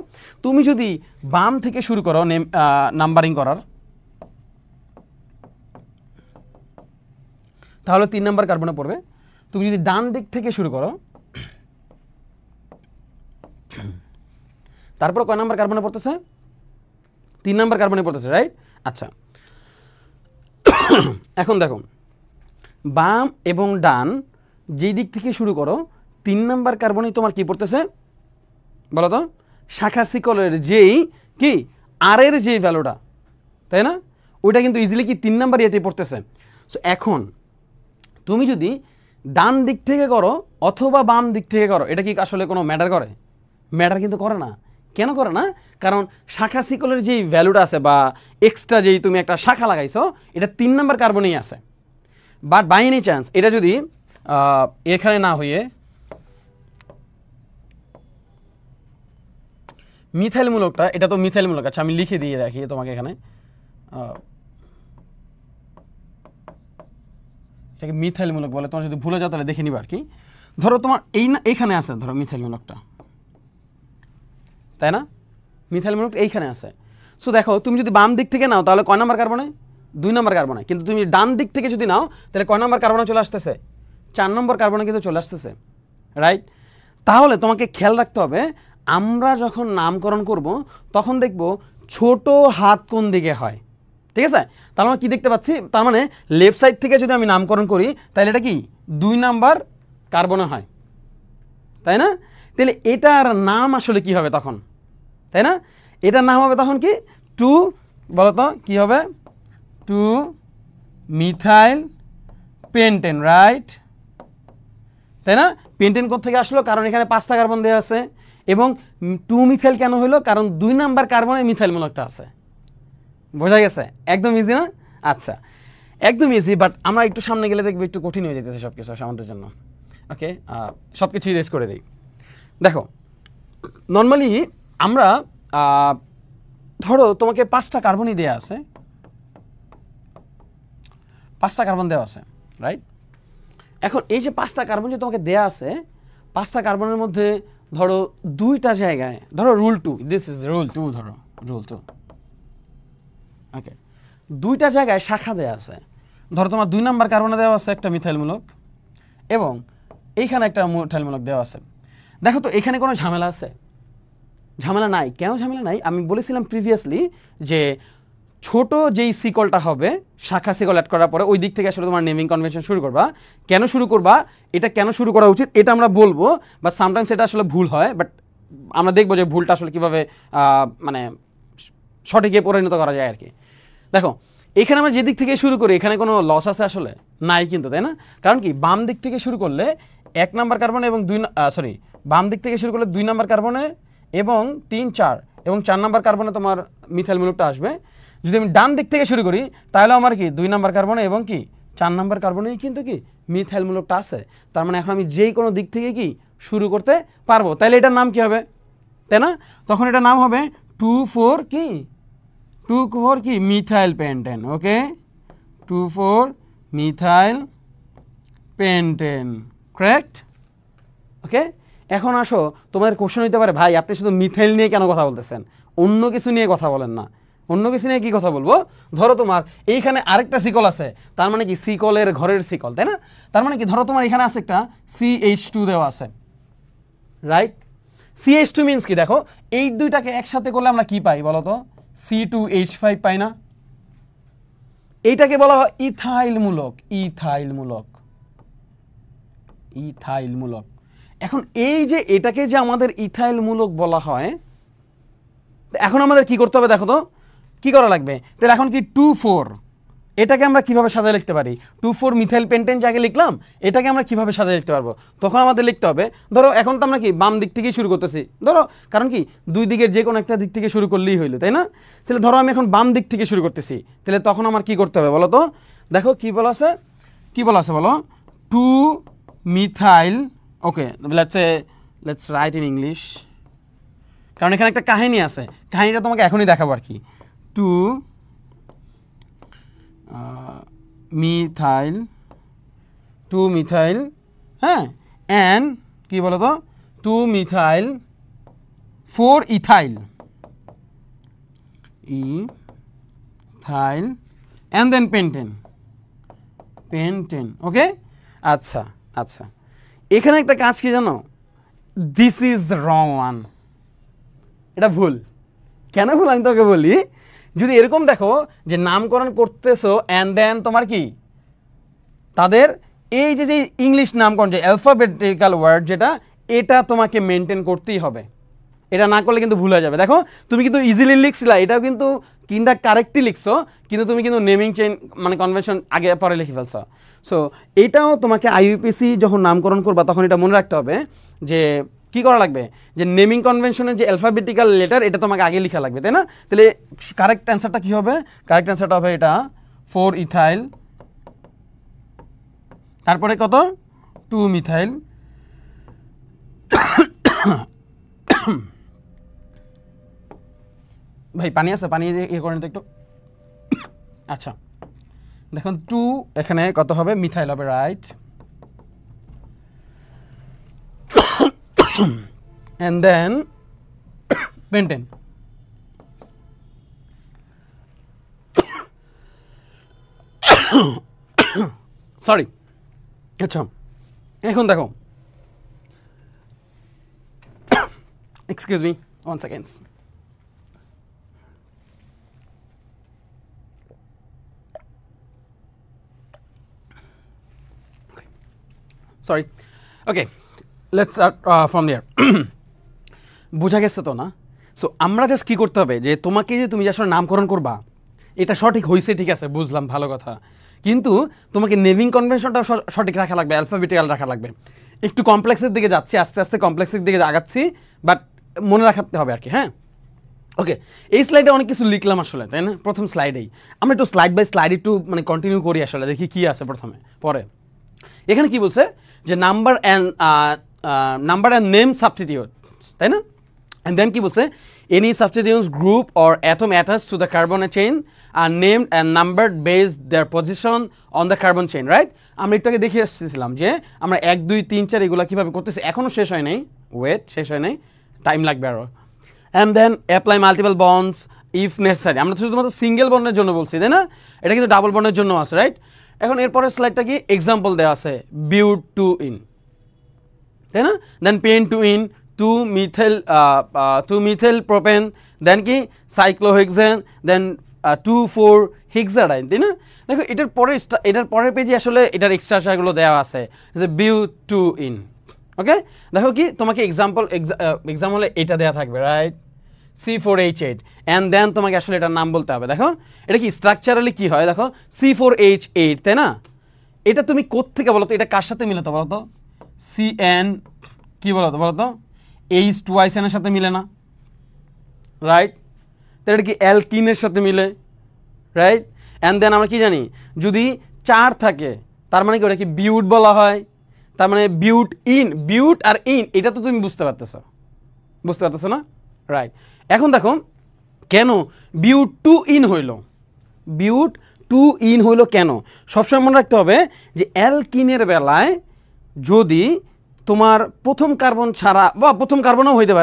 তুমি যদি বাম থেকে শুরু করো নাম্বারিং করার, তাহলে 3 নাম্বার কার্বনে পড়বে। তুমি যদি ডান দিক থেকে শুরু করো, তারপর কয় নাম্বার কার্বনে পড়তেছে? 3 নাম্বার কার্বনে পড়তেছে, রাইট? আচ্ছা, এখন দেখো, বাম এবং ডান যেই দিক থেকে শুরু করো 3 নাম্বার কার্বনেই তোমার কি পড়তেছে বলো তো? শাখা শিকলের যেই কি আর এর যে ভ্যালুটা, তাই না? ওইটা কিন্তু ইজিলি কি 3 নাম্বার ইয়েতেই পড়তেছে। সো এখন তুমি যদি ডান দিক থেকে করো অথবা বাম দিক থেকে করো, এটা কি আসলে কোনো ম্যাটার করে? ম্যাটার কিন্তু করে না। কেন করে না? কারণ শাখা শিকলের যেই ভ্যালুটা আছে বা এক্সট্রা যেই তুমি একটা শাখা লাগাইছো, এটা 3 নাম্বার কার্বনেই আছে। বাট বাই এনি চান্স এটা যদি এখানে না হয়ে মিথাইলমূলকটা, এটা তো মিথাইলমূলক, আচ্ছা আমি লিখে দিয়ে রাখি তোমাকে এখানে, এটাকে মিথাইলমূলক বলে, তোমার যদি ভুলে যাও তাহলে দেখে নিবা আর কি। ধরো তোমার এইখানে আছে, ধরো মিথাইলমূলকটা, তাই না? মিথাইলমূলক এইখানে আছে। সো দেখো, তুমি যদি বাম দিক থেকে নাও তাহলে কয় নাম্বার কার্বনে? 2 নাম্বার কার্বনে। কিন্তু তুমি ডান দিক থেকে যদি নাও তাহলে কয় নাম্বার কার্বনে চলে আসতেছে? 4 নম্বর কার্বনে কিন্তু চলে আসতেছে, রাইট? তাহলে তোমাকে খেয়াল রাখতে হবে, আমরা যখন নামকরণ করব তখন দেখব ছোট হাত কোন দিকে হয়, ঠিক আছে? তার মানে কি দেখতে পাচ্ছি, তার মানে লেফট সাইড থেকে যদি আমি নামকরণ করি তাহলে এটা কি 2 নাম্বার কার্বনে হয়, তাই না? তাহলে এটার নাম আসলে কি হবে তখন, তাই না? এটার নাম হবে তখন কি 2, বলতো কি হবে? 2 মিথাইল পেন্টেন, রাইট? তাই না? পেন্টেন কোথেকে আসলো? কারণ এখানে 5টা কার্বন দেওয়া আছে। এবং 2 মিথাইল কেন হলো? কারণ 2 নাম্বার কার্বনে মিথাইলমূলকটা আছে, বোঝা গেছে? একদম ইজি না? আচ্ছা, একদম ইজি, বাট আমরা একটু সামনে গেলে দেখবো একটু কঠিন হয়ে যেতেছে সব কিছু আমাদের জন্য। ওকে, সব কিছু ইরেজ করে দিই। দেখো, নর্মালি আমরা ধরো তোমাকে 5টা কার্বনই দেওয়া আছে, 5টা কার্বন দেওয়া আছে, রাইট? এখন এই যে 5টা কার্বন যে তোমাকে দেওয়া আছে, 5টা কার্বনের মধ্যে ধরো 2টা জায়গায়, ধরো রুল 2, দিস ইজ রুল 2, ধরো রুল 2, ওকে, 2টা জায়গায় শাখা দেওয়া আছে। ধরো তোমার 2 নাম্বার কার্বনে দেওয়া আছে একটা মিথাইলমূলক, এবং এইখানে একটা মিথাইলমূলক দেওয়া আছে। দেখো তো এখানে কোনো ঝামেলা আছে? ঝামেলা নাই। কেন ঝামেলা নাই? আমি বলেছিলাম প্রিভিয়াসলি যে ছোট যেই সিকলটা হবে, শাখা সিকল অ্যাড করার পরে ওই দিক থেকে আসলে তোমার নেমিং কনভেনশন শুরু করবা। কেন শুরু করবা, এটা কেন শুরু করা উচিত এটা আমরা বলবো, বাট সামটাইমস এটা আসলে ভুল হয়, বাট আমরা দেখবো যে ভুলটা আসলে কীভাবে মানে সঠিকে পরিণত করা যায় আর কি। দেখো, এখানে আমরা যে দিক থেকে শুরু করি এখানে কোনো লস আছে আসলে? নাই কিন্তু, তাই না? কারণ কি, বাম দিক থেকে শুরু করলে 1 নাম্বার কার্বনে এবং বাম দিক থেকে শুরু করলে 2 নাম্বার কার্বনে এবং 3, 4 এবং 4 নাম্বার কার্বনে তোমার মিথাইলমূলকটা আসবে। যদি আমি ডান দিক থেকে শুরু করি তাহলে আমার কি 2 নাম্বার কার্বনে এবং কি 4 নাম্বার কার্বনেই কিন্তু কি মিথাইলমূলকটা আছে। তার মানে এখন আমি যেই কোনো দিক থেকে কি শুরু করতে পারবো। তাহলে এটার নাম কি হবে, তাই না? তখন এটার নাম হবে 2,4 কি 2,4 কি মিথাইল পেন্টেন। ওকে, 2,4 মিথাইল পেন্টেন, কারেক্ট? ওকে, এখন আসো, তোমাদের কোশ্চেন হইতে পারে ভাই আপনি শুধু মিথাইল নিয়ে কেন কথা বলতেছেন, অন্য কিছু নিয়ে কথা বলেন না। অন্য কিছু নিয়ে কি কথা বলবো? ধরো তোমার এইখানে আরেকটা সিকল আছে, তার মানে কি সিকলের ঘরের সিকল, তাই না? তার মানে কি, ধরো তোমার এখানে আছে একটা CH2 দেওয়া আছে, রাইট? CH2 মিন্স কি, দেখো এই দুইটাকে একসাথে করলে আমরা কি পাই বলো তো? C2H5 পাই না? এইটাকে বলা হয় ইথাইলমূলক। ইথাইলমূলক, ইথাইলমূলক। এখন এই যে এটাকে যে আমাদের ইথাইলমূলক বলা হয়, এখন আমাদের কি করতে হবে দেখো তো, কি করা লাগবে? তাহলে এখন কি 2,4 এটাকে আমরা কিভাবে সাজায় লিখতে পারি? 2,4 মিথাইল পেন্টেন যাকে লিখলাম, এটাকে আমরা কিভাবে সাজায় লিখতে পারবো? তখন আমাদের লিখতে হবে, ধরো এখন তো আমরা কি বাম দিক থেকেই শুরু করতেছি, ধরো, কারণ কি দুই দিকের যে কোনো একটা দিক থেকে শুরু করলেই হইলো, তাই না? তাহলে ধরো আমি এখন বাম দিক থেকে শুরু করতেছি, তাহলে তখন আমার কি করতে হবে বলো তো? দেখো কি বলা আছে, কি বলা আছে বলো? 2 methyl, okay, let's write in English, কারণ এখানে একটা কাহিনী আছে, কাহিনীটা তোমাকে এখনই দেখাবো আর কি। 2 মিথাইল, হ্যাঁ, অ্যান্ড কি বলো তো 2 methyl 4 ethyl, ethyl and then pentane, pentane. Okay, আচ্ছা আচ্ছা, এখানে একটা কাজ কি জানো? This is the wrong one. এটা ভুল। কেন ভুল আমি তোকে বলি, যদি এরকম দেখো যে নামকরণ করতেছো অ্যান্ড দেন তোমার কি তাদের এই যে যে ইংলিশ নামকরণ যে অ্যালফাবেটিক্যাল ওয়ার্ড যেটা, এটা তোমাকে মেনটেন করতেই হবে। এটা না করলে কিন্তু ভুল হয়ে যাবে। দেখো তুমি কিন্তু ইজিলি লিখছিলা, এটাও কিন্তু কিংবা কারেক্টলি লিখছো, কিন্তু তুমি কিন্তু নেমিং চেইন মানে কনভেনশন আগে পরে লিখে ফেলছো। সো এইটাও তোমাকে IUPAC যখন নামকরণ করবা তখন এটা মনে রাখতে হবে যে কি করা লাগবে, যে নেমিং কনভেনশনের যে অ্যালফাবেটিক্যাল লেটার এটা তোমাকে আগে লেখা লাগবে, তাই না? তাহলে কারেক্ট অ্যান্সারটা কি হবে? কারেক্ট অ্যান্সারটা হবে এটা 4 ইথাইল, তারপরে কত 2 মিথাইল, ভাই পানি আছে, পানি ইয়ে করেন তো একটু। আচ্ছা দেখুন 2 এখানে কত হবে, মিথাইল হবে, right, and then pentane, sorry. আচ্ছা এখন দেখো, excuse me 1 second, sorry, okay, let's start from there. বোঝা গেছে তো না? সো আমরা জাস্ট কী করতে হবে, যে তোমাকে যে তুমি আসলে নামকরণ করবা এটা সঠিক হয়েছে, ঠিক আছে, বুঝলাম, ভালো কথা, কিন্তু তোমাকে নেমিং কনভেনশনটা সঠিক রাখা লাগবে, অ্যালফাবেটিক্যাল রাখা লাগবে। একটু কমপ্লেক্সের দিকে যাচ্ছি, আস্তে আস্তে কমপ্লেক্সের দিকে আগাচ্ছি, বাট মনে রাখতে হবে আর কি। হ্যাঁ, ওকে, এই স্লাইডে অনেক কিছু লিখলাম আসলে, তাই না? প্রথম স্লাইডেই আমরা একটু স্লাইড বাই স্লাইড একটু মানে কন্টিনিউ করি আসলে, দেখি কি আছে প্রথমে। পরে এখানে কি বলছে যে নাম্বার অ্যান্ড নেম সাবস্টিটিউট, তাই না? অ্যান্ড দেন কি বলছে, any substitutes group or atom attach to the carbon chain are named and numbered base their position on the carbon chain, right? আমরা একটু দেখে এসেছিলাম যে আমরা 1 2 3 4 এগুলো কীভাবে করতেছি, এখনও শেষ হয় নাই, ওয়েট, শেষ হয় নাই, টাইম লাগবে আরও। And then apply multiple bonds if necessary, আমরা শুধুমাত্র সিঙ্গেল বন্ডের জন্য বলছি, তাই না? এটা কিন্তু ডাবল বন্ডের জন্য আছে, রাইট? এখন এরপরের স্লাইডটা কি, এক্সাম্পল দেওয়া আছে, বিউট টু ইন, তাই না? Then pent two ene, two methyl propane, then কি সাইক্লোহেক্সেন, দেন 2,4 হেক্সাডাইন, তাই না? দেখো এটার পরের পেজে আসলে এটার এক্সট্রাগুলো দেওয়া আছে যে বিউট টু ইন। ওকে, দেখো কি তোমাকে এক্সাম হলে এটা দেওয়া থাকবে, রাইট? C4H8, অ্যান্ড দেন তোমাকে আসলে এটার নাম বলতে হবে। দেখো এটা কি স্ট্রাকচারালি কি হয়, দেখো C4H8, তাই না? এটা তুমি কোত্থেকে বলো তো, এটা কার সাথে মিলে তো বলো তো? CN কি বলো তো H2ICN এর সাথে মিলে না, রাইট? তো এটা কি অ্যালকিনের সাথে মিলে, রাইট? অ্যান্ড দেন আমরা কি জানি, যদি 4 থাকে তার মানে কি ওটা কি বিউট বলা হয়, তার মানে বিউট আর ইন, এটা তো তুমি বুঝতে পারতেছো না, রাইট? এখন দেখো কেন বিউট টু ইন হইল কেন? সবসময় মনে রাখতে হবে যে অ্যালকিনের বেলায় যদি তোমার প্রথম কার্বন ছাড়া বা প্রথম কার্বনও হইতে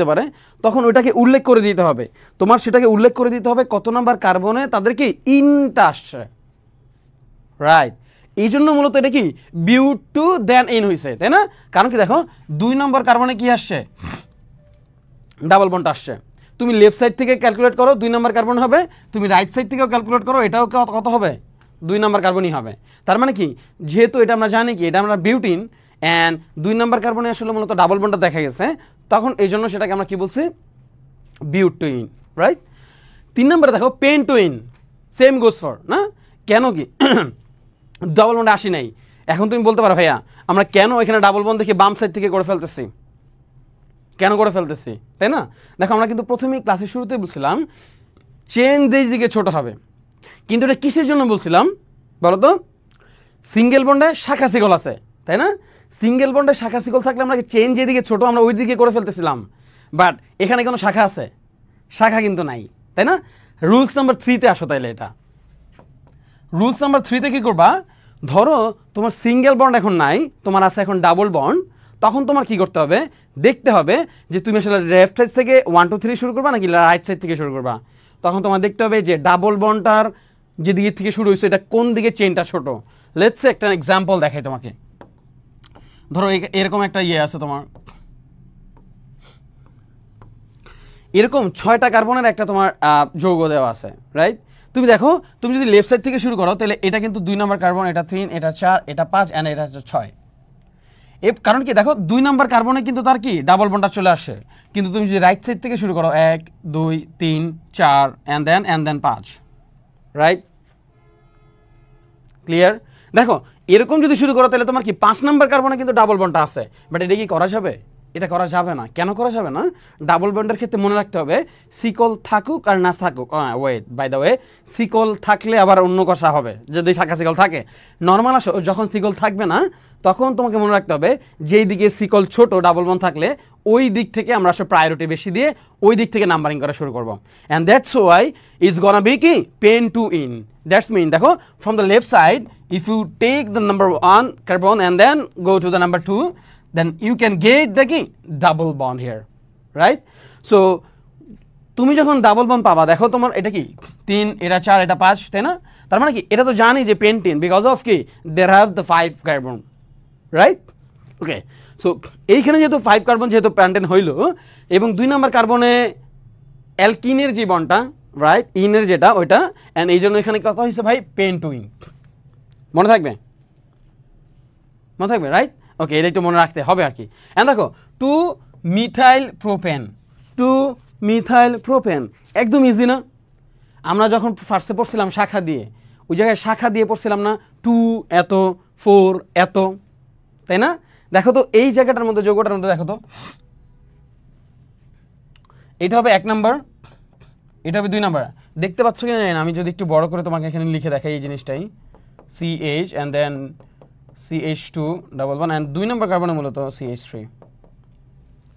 পারে তখন ওইটাকে উল্লেখ করে দিতে হবে, সেটাকে উল্লেখ করে দিতে হবে কত নাম্বার কার্বনে তাদেরকে ইনটা আসছে, রাইট? এই জন্য মূলত এটা কি বিউট টু দেন ইন হয়েছে, তাই না? কারণ কি দেখো 2 নম্বর কার্বনে কি আসছে, ডাবল বন্ড আসছে। তুমি লেফট সাইড থেকে ক্যালকুলেট করো 2 নম্বর কার্বন হবে, তুমি রাইট সাইড থেকেও ক্যালকুলেট করো, এটাও কত হবে, 2 নম্বর কার্বনই হবে। তার মানে কি, যেহেতু এটা আমরা জানি কি এটা আমরা বিউটিন অ্যান্ড 2 নম্বর কার্বনে আসলে মূলত ডাবল বন্ডটা দেখা গেছে, তখন এই জন্য সেটাকে আমরা কি বলছি, বিউট টু ইন, রাইট? 3 নম্বরে দেখো pent two yne, same goes for, না? কেন কি ডাবল বন্ড আসি নাই? এখন তুমি বলতে পারো ভাইয়া আমরা কেন এখানে ডাবল বন্ড দেখে বাম সাইড থেকে করে ফেলতেছি, তাই না? দেখো আমরা কিন্তু প্রথমেই ক্লাসের শুরুতে বলছিলাম চেন যেই দিকে ছোট হবে, কিন্তু এটা কিসের জন্য বলছিলাম বলো তো? সিঙ্গেল বন্ডে শাখা শিকল আছে, তাই না? সিঙ্গেল বন্ডে শাখা শিকল থাকলে আমরা চেন যেদিকে ছোট আমরা ওই দিকে করে ফেলতেছিলাম, বাট এখানে কোনো শাখা আছে? শাখা কিন্তু নাই, তাই না? রুলস নাম্বার 3-তে আসো তাইলে। এটা রুলস নাম্বার 3-তে কি করবা, ধরো তোমার সিঙ্গেল বন্ড এখন নাই, তোমার আছে এখন ডাবল বন্ড, তখন তোমার কি করতে হবে, দেখতে হবে যে তুমি আসলে লেফট সাইড থেকে 1 2 3 শুরু করবা নাকি রাইট সাইড থেকে শুরু করবা। তখন তোমার দেখতে হবে যে ডাবল বন্ডটার যে দিকে থেকে শুরু হয়েছে এটা কোন দিকে চেনটা ছোট। লেটস সে একটা এক্সাম্পল দেখাই তোমাকে। ধরো এরকম একটা আছে তোমার, এরকম 6টা কার্বনের একটা তোমার যৌগ দেওয়া আছে, রাইট? তুমি দেখো তুমি যদি লেফট সাইড থেকে শুরু করো তাহলে এটা কিন্তু 2 নম্বর কার্বন, এটা 3, এটা 4, এটা 5 এন্ড এটা 6। কারণ কি দেখো 2 নম্বর কার্বনে কিন্তু তার কি ডাবল বন্ডটা চলে আসে, কিন্তু তুমি যদি রাইট সাইড থেকে শুরু করো 1 2 3 4 এন্ড দেন 5, রাইট? ক্লিয়ার? দেখো এরকম যদি শুরু করো তাহলে তোমার কি 5 নম্বর কার্বনে কিন্তু ডাবল বন্ডটা আছে, বাট এটা কি করা যাবে? এটা করা যাবে না। কেন করা যাবে না? ডাবল বন্ডের ক্ষেত্রে মনে রাখতে হবে সিকল থাকুক আর না থাকুক, ওয়েট বাই দ্য ওয়ে, সিকল থাকলে আবার অন্য কথা হবে যদি শাখা সিকল থাকে। নর্মাল যখন সিকল থাকবে না তখন তোমাকে মনে রাখতে হবে যেই দিকে সিকল ছোট ডাবল বন্ড থাকলে ওই দিক থেকে আমরা আসলে প্রায়োরিটি বেশি দিয়ে ওই দিক থেকে নাম্বারিং করা শুরু করবো। And that's why is gonna be কি pent two ene. That's mean দেখো from the left side if you take the number 1 carbon and then go to the number 2, then you can get the key double bond here, right? So তুমি যখন double bond পাবা দেখো তোমার এটা কি 3, এটা 4, এটা 5, তাই না? তার মানে কি এটা তো জানি যে পেন্টিন বিকজ অফ কি there have the 5 carbon, right? Okay, so এইখানে যেহেতু 5 কার্বন যেহেতু পেন্টেন হইলো এবং 2 নাম্বার কার্বনে অ্যালকিনের যে বন্ডটা, রাইট, ইনের যেটা ওইটা, এন্ড এই জন্য এখানে কথা হয়েছে ভাই পেন টু ইন। মনে থাকবে রাইট? ওকে, এটা একটু মনে রাখতে হবে আর কি। এন্ড দেখো 2 মিথাইল প্রোপেন একদম ইজি না? আমরা যখন ফার্স্টে পড়ছিলাম শাখা দিয়ে, ওই জায়গায় শাখা দিয়ে পড়ছিলাম না 2 এত 4 এত, তাই না? দেখো তো এই জায়গাটার মধ্যে যৌগটার মধ্যে দেখো তো এটা হবে 1 নাম্বার, এটা হবে 2 নাম্বার। দেখতে পাচ্ছ কি না, আমি যদি একটু বড় করে তোমাকে এখানে লিখে দেখাই এই জিনিসটাই, CH and then CH2 double bond and 2 number কার্বনে মূলত CH3,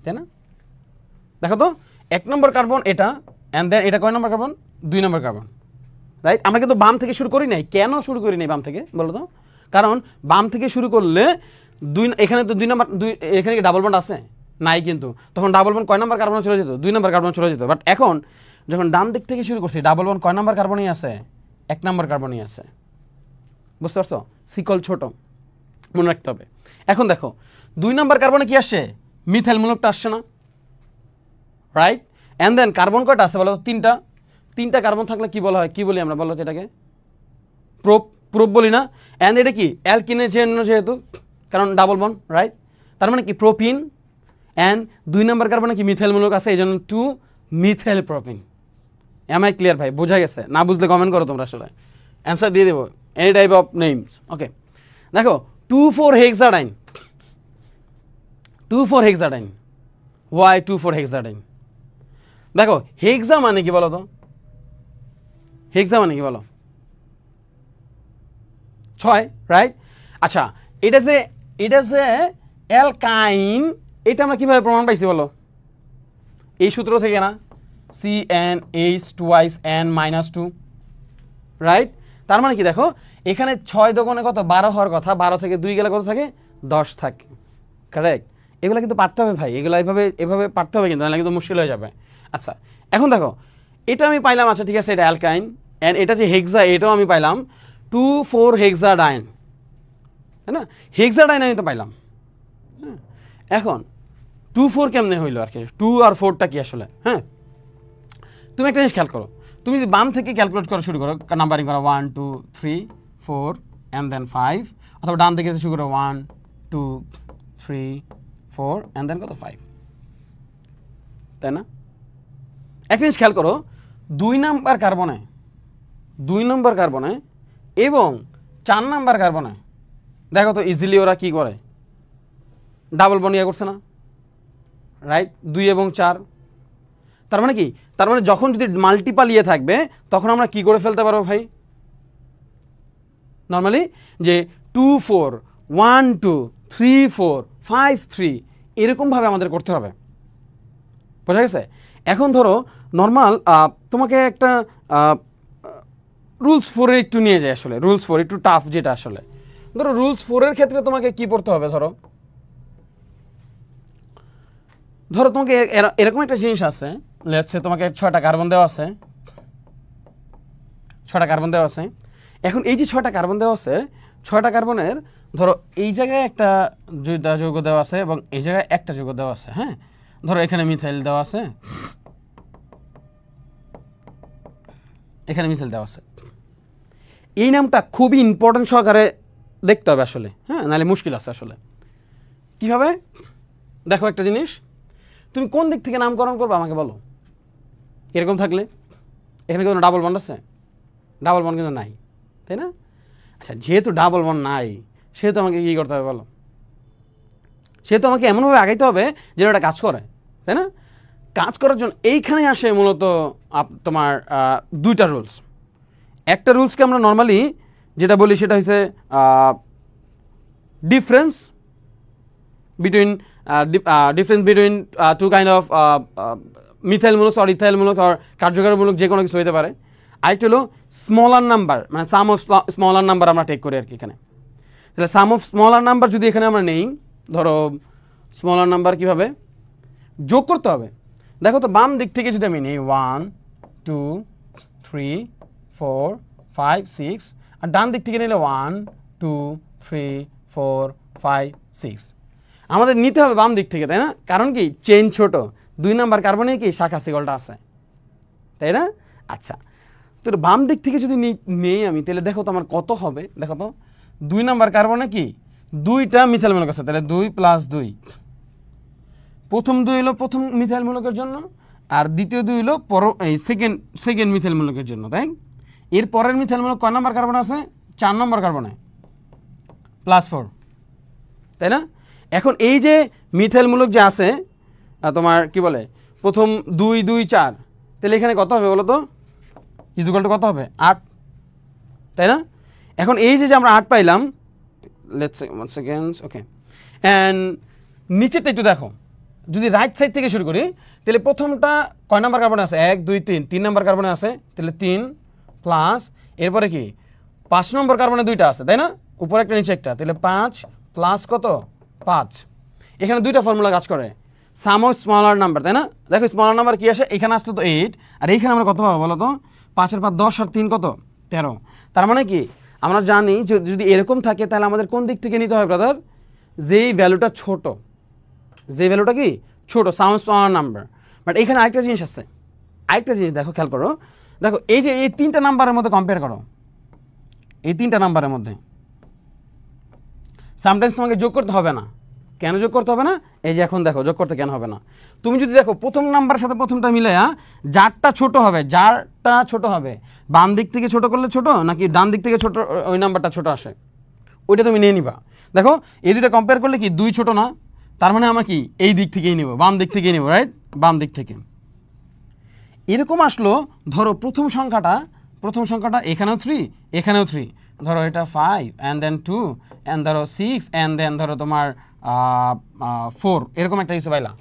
তাই না? দেখো তো 1 নম্বর কার্বন এটা, অ্যান্ড দেন এটা কয় নম্বর কার্বন? 2 নম্বর কার্বন, রাইট? আমরা কিন্তু বাম থেকে শুরু করি নাই। কেন শুরু করি নাই বাম থেকে বলো তো? কারণ বাম থেকে শুরু করলে এখানে তো 2 নম্বর, এখানে কি ডাবল বন্ড আছে? নাই, কিন্তু তখন ডাবল বন্ড কয় নম্বর কার্বনে চলে যেত? 2 নম্বর কার্বনে চলে যেত। বাট এখন যখন ডান দিক থেকে শুরু করছি, ডাবল বন্ড কয় নম্বর কার্বনেই আছে? 1 নম্বর কার্বনেই আছে। বুঝতে পারছো? সিকল ছোট, মনে রাখতে হবে। এখন দেখো 2 নম্বর কার্বনে কি আসছে? মিথাইল মূলকটা আসছে না, রাইট? অ্যান্ড দেন কার্বন কয়টা আছে বলো তো? 3টা কার্বন থাকলে কি বলা হয়? কি বলি আমরা বলো তো এটাকে? প্রোপ বলি না? অ্যান্ড এটা কি অ্যালকিনের জন্য, যেহেতু কারণ ডাবল বন্ড, রাইট? তার মানে কি প্রোপিন, অ্যান্ড 2 নম্বর কার্বনে কি মিথাইল মূলক আছে, এই জন্য 2 methyl propyne. Am I clear ভাই? বোঝা গেছে? না বুঝলে কমেন্ট করো তোমরা, আসলে অ্যান্সার দিয়ে দেবো, এনি টাইপ অফ নেমস। ওকে, দেখো 2,4 হেক্সাডাইন, 2,4 হেক্সাডাইন। ওয়াই 2,4 হেক্সাডাইন? দেখো হেক্সা মানে কি বলো তো? হেক্সা মানে কি বলো? 6, রাইট? আচ্ছা, এটা যে অ্যালকাইন, এটা আমরা কিভাবে প্রমাণ পাইছি বলো? এই সূত্র থেকে না, CnH twice n minus 2, right? তার মানে কি দেখো, এখানে 6 দোকানে কত? 12 হওয়ার কথা, 12 থেকে 2 গেলে কত থাকে? 10 থাকে, কারেক্ট? এগুলো কিন্তু পারতে হবে ভাই, এগুলো এভাবে পারতে হবে, কিন্তু নাহলে কিন্তু মুশকিল হয়ে যাবে। আচ্ছা, এখন দেখো এটা আমি পাইলাম, আচ্ছা ঠিক আছে, এটা অ্যালকাইন, অ্যান্ড এটা যে হেক্সা, এটাও আমি পাইলাম 2,4 হেক্সাডাইন, তাই না? হেক্সাডাইন আমি তো পাইলাম। হ্যাঁ, এখন 2,4 কেমনে হইলো আর কি? 2 আর 4টা কি আসলে? হ্যাঁ, তুমি একটা জিনিস খেয়াল করো, তুমি যদি বাম থেকে ক্যালকুলেট করা শুরু করো, নাম্বারিং করো 1 2 3 4 অ্যান্ড দেন 5, অথবা ডান থেকে শুরু করো 1 2 3 4 অ্যান্ড দেন কত? 5, তাই না? একটা জিনিস খেয়াল করো, 2 নম্বর কার্বনে এবং 4 নম্বর কার্বনে দেখো তো ইজিলি ওরা কি করে? ডাবল বন্ড ইয়ে করছে না, রাইট? 2 এবং 4। তার মানে কি? তার মানে যখন যদি মাল্টিপাল ইয়ে থাকবে, তখন আমরা কি করে ফেলতে পারবো ভাই? নর্মালি যে 2 4 1 2 3 4 5 3 এরকমভাবে আমাদের করতে হবে, বোঝা গেছে? এখন ধরো নর্মাল তোমাকে একটা রুলস 4 একটু নিয়ে যায়, আসলে রুলস 4 একটু টাফ, যেটা আসলে ধরো রুলস 4 ক্ষেত্রে তোমাকে কি পড়তে হবে? ধরো তোমাকে এরকম একটা জিনিস আছে, লেটস সে তোমাকে 6টা কার্বন দেওয়া আছে, 6টা কার্বন দেওয়া আছে। এখন এই যে 6টা কার্বন দেওয়া আছে, 6টা কার্বনের ধরো এই জায়গায় একটা যৌগ দেওয়া আছে এবং এই জায়গায় একটা যৌগ দেওয়া আছে। হ্যাঁ, ধরো এখানে মিথাইল দেওয়া আছে, এখানে মিথাইল দেওয়া আছে। এই নামটা খুবই ইম্পর্টেন্ট সহকারে দেখতে হবে আসলে, হ্যাঁ, নাহলে মুশকিল আছে আসলে। কিভাবে? দেখো একটা জিনিস, তুমি কোন দিক থেকে নামকরণ করবে আমাকে বলো। এরকম থাকলে এখানে কোনো ডাবল বন্ড আছে? ডাবল বন্ড কিন্তু নাই, তাই না? আচ্ছা, যেহেতু ডাবল বন্ড নাই, সেহেতু আমাকে কী করতে হবে বলো? সেহেতু আমাকে এমনভাবে আগাইতে হবে যেন এটা কাজ করে, তাই না? কাজ করার জন্য এইখানে আসে মূলত তোমার 2টা রুলস। একটা রুলসকে আমরা নর্মালি যেটা বলি সেটা হচ্ছে difference between two kind of methyl মূলক আর ইথাইল মূলক আর কার্যকরী মূলক, যে কোনো কিছু হতে পারে। আরেকটা হলো স্মলার নাম্বার, মানে সাম অফ স্মলার নাম্বার আমরা টেক করি আর কি এখানে। তাহলে সাম অফ স্মলার নাম্বার যদি এখানে আমরা নেই, ধরো স্মলার নাম্বার কীভাবে যোগ করতে হবে? দেখো তো বাম দিক থেকে যদি আমি নিই 1 2 3 4 5 6, আর ডান দিক থেকে নিলে 1 2 3 4 5 6, আমাদের নিতে হবে বাম দিক থেকে, তাই না? কারণ কি? চেইন ছোট, 2 নম্বর কার্বনে কি শাখা সিগলটা আছে, তাই না? আচ্ছা, তো বাম দিক থেকে যদি নেই আমি, তাহলে দেখো তো আমার কত হবে। দেখো তো 2 নম্বর কার্বনে কি 2টা মিথাইল মূলক আছে, তাহলে 2 + 2, প্রথম 2 হলো প্রথম মিথাইল মূলকের জন্য, আর দ্বিতীয় 2 হলো এই সেকেন্ড মিথাইল মূলকের জন্য, তাই? এর পরের মিথাইল মূলক কয় নম্বর কার্বন আছে? 4 নম্বর কার্বনে +4, তাই না? এখন এই যে মিথাইল মূলক যে আছে তোমার কি বলে প্রথম 2 2 4, তাহলে এখানে কত হবে বলো তো, ইকুয়াল টু কত হবে 8, তাই না? এখন এই যে আমরা 8 পাইলাম, let's say 1 second, okay, and নিচেরটা একটু দেখো, যদি রাইট সাইড থেকে শুরু করি তাহলে প্রথমটা কয় নাম্বার কার্বনে আছে, 1 2 3 নাম্বার কার্বনে আছে, তাহলে 3 প্লাস এরপরে কি 5 নম্বর কার্বনে 2টা আছে, তাই না? উপরে একটা নিচে একটা, তাহলে 5 প্লাস কত 5। এখানে 2টা ফর্মুলা কাজ করে, সাম অফ স্মলার নাম্বার, তাই না? দেখো স্মলার নাম্বার কি আসে, এখানে আসতো তো 8, আর এইখানে আমরা কত পাবো বলো তো, 5 এর 5 10 আর 3 কত 13। তার মানে কি আমরা জানি যদি এরকম থাকে তাহলে আমাদের কোন দিক থেকে নিতে হয় ব্রাদার, যেই ভ্যালুটা ছোট, যে ভ্যালুটা কি ছোট, সাম অফ স্মলার নাম্বার। বাট এখানে আরেকটা জিনিস আছে, আরেকটা জিনিস দেখো, খেয়াল করো, দেখো এই যে এই 3টা নাম্বারের মধ্যে কম্পেয়ার করো, এই 3টা নাম্বারের মধ্যে সামটাইমস তোমাকে যোগ করতে হবে না। কেন যোগ করতে হবে না? এই যে এখন দেখো যোগ করতে কেন হবে না, তুমি যদি দেখো প্রথম নাম্বারের সাথে প্রথমটা মিলাইয়া যারটা ছোট হবে, যারটা ছোট হবে, বাম দিক থেকে ছোট করলে ছোট নাকি ডান দিক থেকে ছোট ওই নাম্বারটা ছোট আসে, ওইটা তুমি নিয়ে নিবা। দেখো এই দুটো কম্পেয়ার করলে কি 2 ছোট না, তার মানে আমরা কি এই দিক থেকেই নিব, বাম দিক থেকেই নিব, রাইট, বাম দিক থেকে। এরকম আসলো, ধরো প্রথম সংখ্যাটা এখানেও 3 এখানেও 3, ধরো এটা 5 অ্যান্ড দেন 2 অ্যান্ড ধরো 6 অ্যান্ড দেন ধরো তোমার 4, এরকম একটা কিছু পাইলা।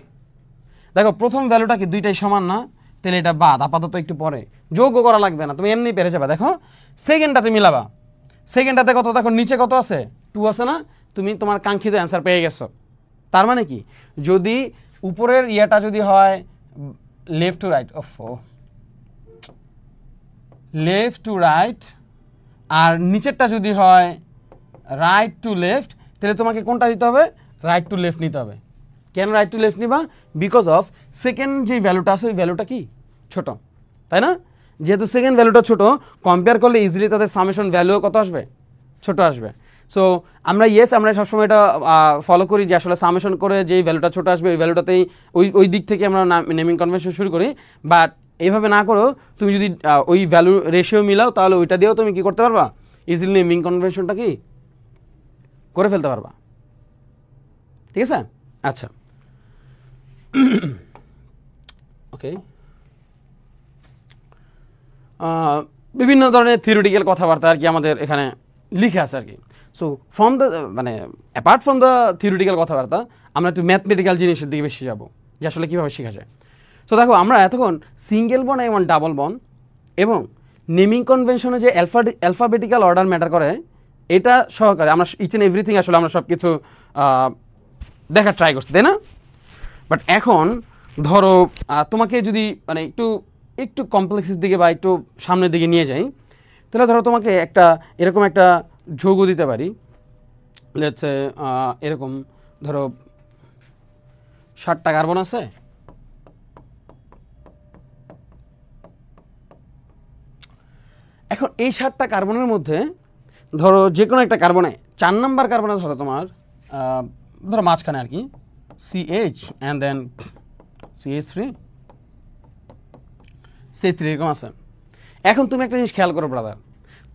দেখো প্রথম ভ্যালুটা কি দুইটাই সমান না, তাহলে এটা বাদ, আপাতত একটু পরে যোগও করা লাগবে না, তুমি এমনি পেরে যাবে। দেখো সেকেন্ডটাতে মিলাবা, সেকেন্ডটাতে কত, দেখো নিচে কত আছে 2 আছে না, তুমি তোমার কাঙ্ক্ষিত অ্যান্সার পেয়ে গেছো। তার মানে কি যদি উপরের ইয়েটা যদি হয় left to right, left to right, আর নিচেরটা যদি হয় রাইট টু লেফট, তাহলে তোমাকে কোনটা দিতে হবে, রাইট টু লেফট নিতে হবে। কেন রাইট টু লেফট নিবা? বিকজ অফ সেকেন্ড যে ভ্যালুটা আছে ওই ভ্যালুটা কি ছোট, তাই না? যেহেতু সেকেন্ড ভ্যালুটা ছোট, কম্পেয়ার করলে ইজিলি তাদের সামেশন ভ্যালুও কত আসবে, ছোট আসবে। সো আমরা আমরা সবসময় এটা ফলো করি যে আসলে সামেশন করে যেই ভ্যালুটা ছোট আসবে ওই ভ্যালুটাতেই ওই দিক থেকে আমরা নেমিং কনভেনশন শুরু করি। বাট এইভাবে না করো, তুমি যদি ওই ভ্যালু রেশিও মিলাও তাহলে ওইটা দিয়েও তুমি কি করতে পারবা, ইজিলি নেমিং কনভেনশনটা কি করে ফেলতে পারবা। ঠিক আছে, আচ্ছা ওকে। বিভিন্ন ধরনের থিওরিটিক্যাল কথাবার্তা আর কি আমাদের এখানে লিখে আছে আর কি। সো ফ্রম দ্য মানে অ্যাপার্ট ফ্রম দ্য থিওরিটিক্যাল কথাবার্তা আমরা একটু ম্যাথমেটিক্যাল জিনিসের দিকে বেশি যাব, যে আসলে কীভাবে শেখা যায়। সো দেখো আমরা এতক্ষণ সিঙ্গেল বন এবং ডাবল বন এবং নেমিং কনভেনশনে যে অ্যালফাবেটিক্যাল অর্ডার ম্যাটার করে এটা সহকারে আমরা ইচ অ্যান্ড এভরিথিং আসলে আমরা সব কিছু দেখার ট্রাই করছি, তাই না? বাট এখন ধরো তোমাকে যদি মানে একটু কমপ্লেক্সের দিকে বা একটু সামনের দিকে নিয়ে যাই, তাহলে ধরো তোমাকে এরকম একটা যৌগ দিতে পারি, লেটস এরকম ধরো 7টা কার্বন আছে, এখন এই 7টা কার্বনের মধ্যে ধরো যে কোনো একটা কার্বনে 4 নাম্বার কার্বনে ধরো তোমার ধরো মাঝখানে আর কি CH and then CH3 C3 এরকম আছে। এখন তুমি একটা জিনিস খেয়াল করো ব্রাদার,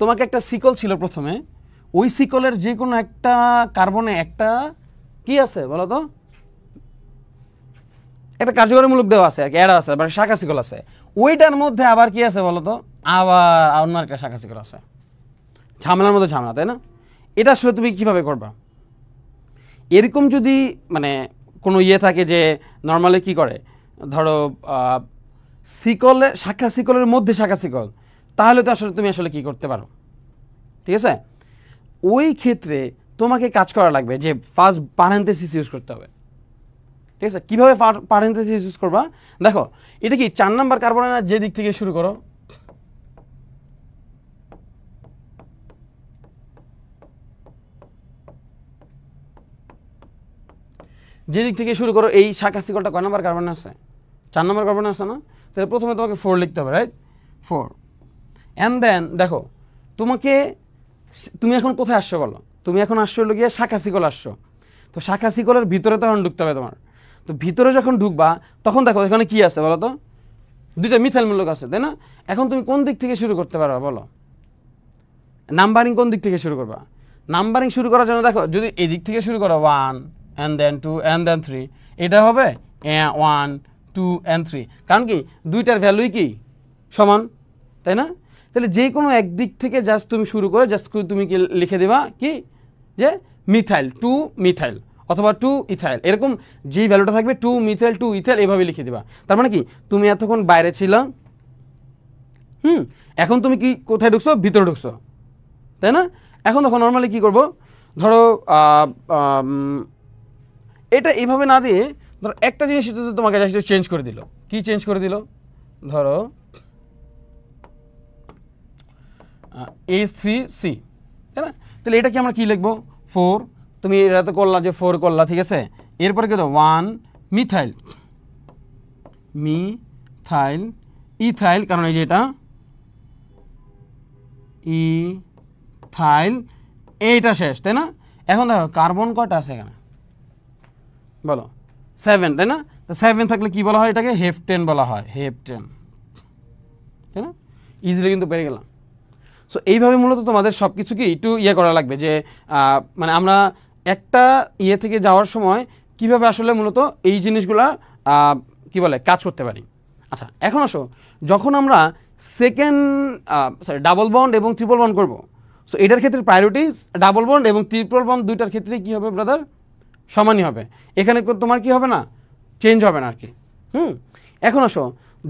তোমাকে একটা সিকল ছিল প্রথমে, ওই সিকলের যে কোনো একটা কার্বনে একটা কি আছে বলো তো, একটা কার্যকরীমূলক দেওয়া আছে আর কি, অ্যাড আছে, মানে শাখা সিকল আছে, ওইটার মধ্যে আবার কি আছে বলো তো, আবার অন্য একটা শাখা সিকল আছে। ঝামেলার মধ্যে ঝামেলা, তাই না? এটা আসলে তুমি কীভাবে করবা? এরকম যদি মানে কোনো ইয়ে থাকে যে নর্মালি কি করে, ধরো শাখা সিকলের মধ্যে শাখা সিকল, তাহলে তো আসলে তুমি আসলে কি করতে পারো, ঠিক আছে? ওই ক্ষেত্রে তোমাকে কাজ করা লাগবে যে ফার্স্ট পারেনথেসিস ইউজ করতে হবে, ঠিক আছে? কীভাবে পারেনথেসিস ইউজ করবা? দেখো এটা কি 4 নাম্বার কার্বনের যে দিক থেকে শুরু করো, যে দিক থেকে শুরু করো, এই শাখা সিকলটা কয় নাম্বার কার্বনে আছে? 4 নাম্বার কার্বনে আছে না? তাহলে প্রথমে তোমাকে 4 লিখতে হবে, রাইট? 4 অ্যান্ড দেন দেখো তুমি এখন কোথায় আসছো বলো, তুমি এখন আসছো হলো গিয়ে শাখা সিকল আসছো, তো শাখা সিকলের ভিতরে তখন ঢুকতে হবে তোমার। তো ভিতরে যখন ঢুকবা তখন দেখো এখানে কি আছে বলো তো, 2টা মিথাইল মূলক আছে, তাই না? এখন তুমি কোন দিক থেকে শুরু করতে পারবা বলো, নাম্বারিং কোন দিক থেকে শুরু করবা? নাম্বারিং শুরু করার জন্য দেখো যদি এই দিক থেকে শুরু করো 1 and then 2 and then 3, এটা হবে 1 2 2 and 3, কারণ কি দুইটার ভ্যালুই কি সমান, তাই না? তাহলে যে কোনো একদিক থেকে জাস্ট তুমি শুরু করে জাস্ট তুমি কি লিখে দেবা কি যে মিথাইল 2 মিথাইল অথবা 2 ইথাইল, এরকম যেই ভ্যালুটা থাকবে 2 মিথাইল 2 ইথাইল এভাবে লিখে দিবা। তার মানে কি তুমি এতক্ষণ বাইরে ছিল, এখন তুমি কি কোথায় ঢুকছো, ভিতরে ঢুকছো, তাই না? এখন তখন নর্মালি কি করব, ধরো এটা এইভাবে না দিয়ে ধরো একটা জিনিস তোমাকে জাস্ট চেঞ্জ করে দিল। কি চেঞ্জ করে দিল? ধরো H3C, তাই না? তাহলে এটা কি আমরা কি লিখবো 4, তুমি এটা তো করলা যে 4 করলা, ঠিক আছে? এরপরে কি দাও 1 মিথাইল মিথাইল ইথাইল, কারণ এই যে এটা ইথাইল, এইটা শেষ, তাই না? এখন দেখো কার্বন কয়টা আছে এখানে বলো 7, তাই না? 7 থাকলে কি বলা হয় এটাকে হেপটেন বলা হয়, হেপটেন, তাই না? ইজিলি কিন্তু পেরে গেলাম। সো এইভাবে মূলত তোমাদের সব কিছু কি একটু করা লাগবে যে মানে আমরা একটা থেকে যাওয়ার সময় কিভাবে আসলে মূলত এই জিনিসগুলা কি বলে কাজ করতে পারি। আচ্ছা এখন আসো, যখন আমরা ডাবল বন্ড এবং ট্রিপল বন্ড করব, সো এটার ক্ষেত্রে প্রায়োরিটিস ডাবল বন্ড এবং ট্রিপল বন্ড দুইটার ক্ষেত্রে কি হবে ব্রাদার, সমানই হবে। এখানে তোমার কি হবে না, চেঞ্জ হবে না আর কি। এখন আসো,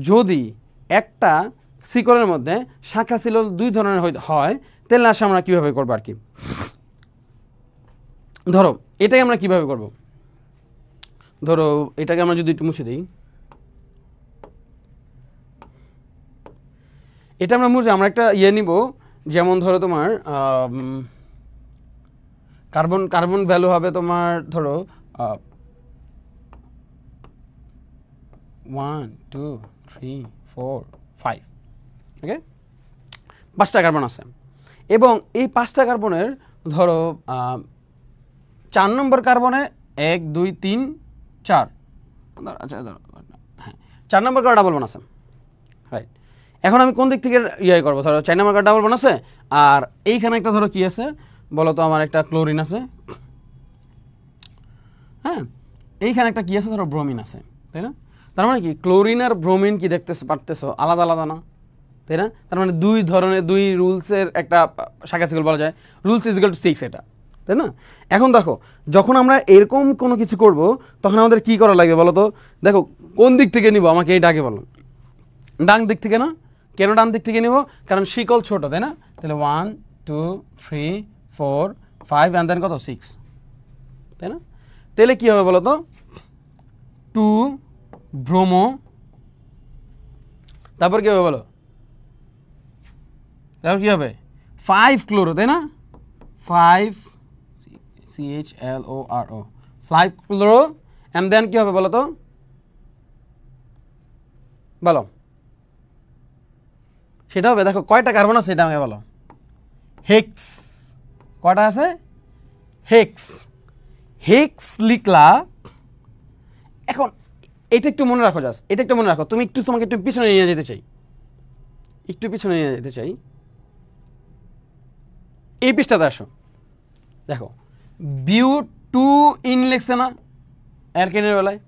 যদি একটা শিকলের মধ্যে শাখা ছিল 2 ধরনের হয়, তাহলে আসে আমরা কিভাবে করবো আর কি। ধরো এটাকে আমরা কিভাবে করব, ধরো এটাকে আমরা যদি একটু মুছে দিই, এটা আমরা মুছে আমরা একটা নিব, যেমন ধরো তোমার কার্বন ভ্যালু হবে তোমার ধরো 1 2 3 4 5, ওকে? 5টা কার্বন আছে এবং এই 5টা কার্বনের ধরো 4 নম্বর কার্বনে 1 2 3 4, আচ্ছা হ্যাঁ 4 নম্বর কার্বন ডাবল বন্ড আছে, রাইট? এখন আমি কোন দিক থেকে করবো, ধরো 4 নম্বর কার্বন ডাবল বন্ড আছে, আর এইখানে একটা ধরো কি আছে বলো তো, আমার একটা ক্লোরিন আছে, হ্যাঁ এইখানে একটা কি আছে ধরো ব্রোমিন আছে, তাই না? তার মানে কি ক্লোরিন আর ব্রোমিন কি দেখতে পারতেছো আলাদা আলাদা না, তাই না? তার মানে 2 ধরনের 2 রুলসের একটা শাখা শিকল বলা যায়, রুলস ইজ ইকুয়াল টু 6, এটা, তাই না? এখন দেখো যখন আমরা এরকম কোনো কিছু করব তখন আমাদের কি করা লাগবে বলো তো, দেখো কোন দিক থেকে নিব আমাকে এইটা আগে বলো। ডান দিক থেকে না? কেন ডান দিক থেকে নিব? কারণ শিকল ছোট, তাই না? তাহলে 1 2 3 4 5 অ্যান্ড দেন কত 6, তাই না? তাহলে কি হবে বলো তো, 2 ব্রোমো, তারপর কি হবে বলো, তারপর কি হবে 5 ক্লোরো, তাই না? 5 CHLORO 5 ক্লোরো, অ্যান্ড দেন কি হবে বলো তো, বলো সেটা হবে, দেখো কয়টা কার্বন আছে এটা আমাকে বলো, হেক্স, কয়টা আছে হেক্স, হেক্স লিখলা। এখন এটা একটু মনে রাখো, জাস্ট এটা একটু মনে রাখো, তুমি একটু তোমাকে একটু পিছনে নিয়ে যেতে চাই, একটু পিছনে নিয়ে যেতে চাই, এই পৃষ্ঠাতে আসো, দেখো বিউ2 ইন লিখছে না অ্যালকেনের বেলায়,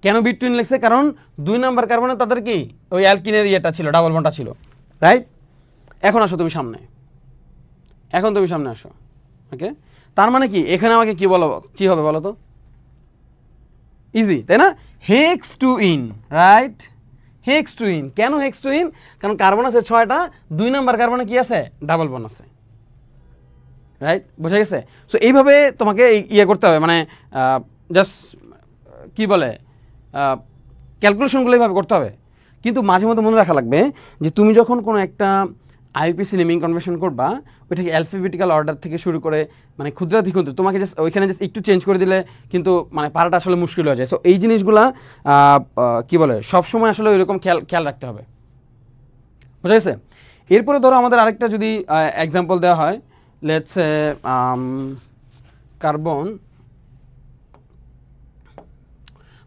কেন বিউ2 ইন লিখছে? কারণ 2 নাম্বার কার্বনে তাদের কি ওই অ্যালকিনের ইয়েটা ছিল, ডাবল বন্ডটা ছিল, রাইট? এখন আসো তুমি সামনে, এখন তুমি সামনে আসো, ওকে? তার মানে কি এখানে আমাকে কি বলো, কি হবে বলো তো, ইজি, তাই না? Hex two yne, right? Hex two yne, কেন হেক্স টু ইন? কারণ কার্বন আছে 6টা, 2 নাম্বার কার্বনে কি আছে ডাবল বন্ড আছে, রাইট? বোঝা গেছে? সো এইভাবে তোমাকে করতে হবে, মানে জাস্ট কি বলে ক্যালকুলেশনগুলো এইভাবে করতে হবে। কিন্তু মাঝে মধ্যে মনে রাখা লাগবে যে তুমি যখন কোনো একটা আইপিসি নেমিং কনভেনশন করবা, ওইটাকে অ্যালফাবেটিক্যাল অর্ডার থেকে শুরু করে মানে ক্ষুদ্রাতি ক্ষুদ্র, তোমাকে জাস্ট ওইখানে জাস্ট একটু চেঞ্জ করে দিলে কিন্তু মানে পারাটা আসলে মুশকিল হয়ে যায়। সো এই জিনিসগুলা কি বলে সবসময় আসলে ওইরকম খেয়াল রাখতে হবে, বুঝা গেছে? এরপরে ধরো আমাদের আরেকটা যদি এক্সাম্পল দেওয়া হয়, লেটস সে কার্বন,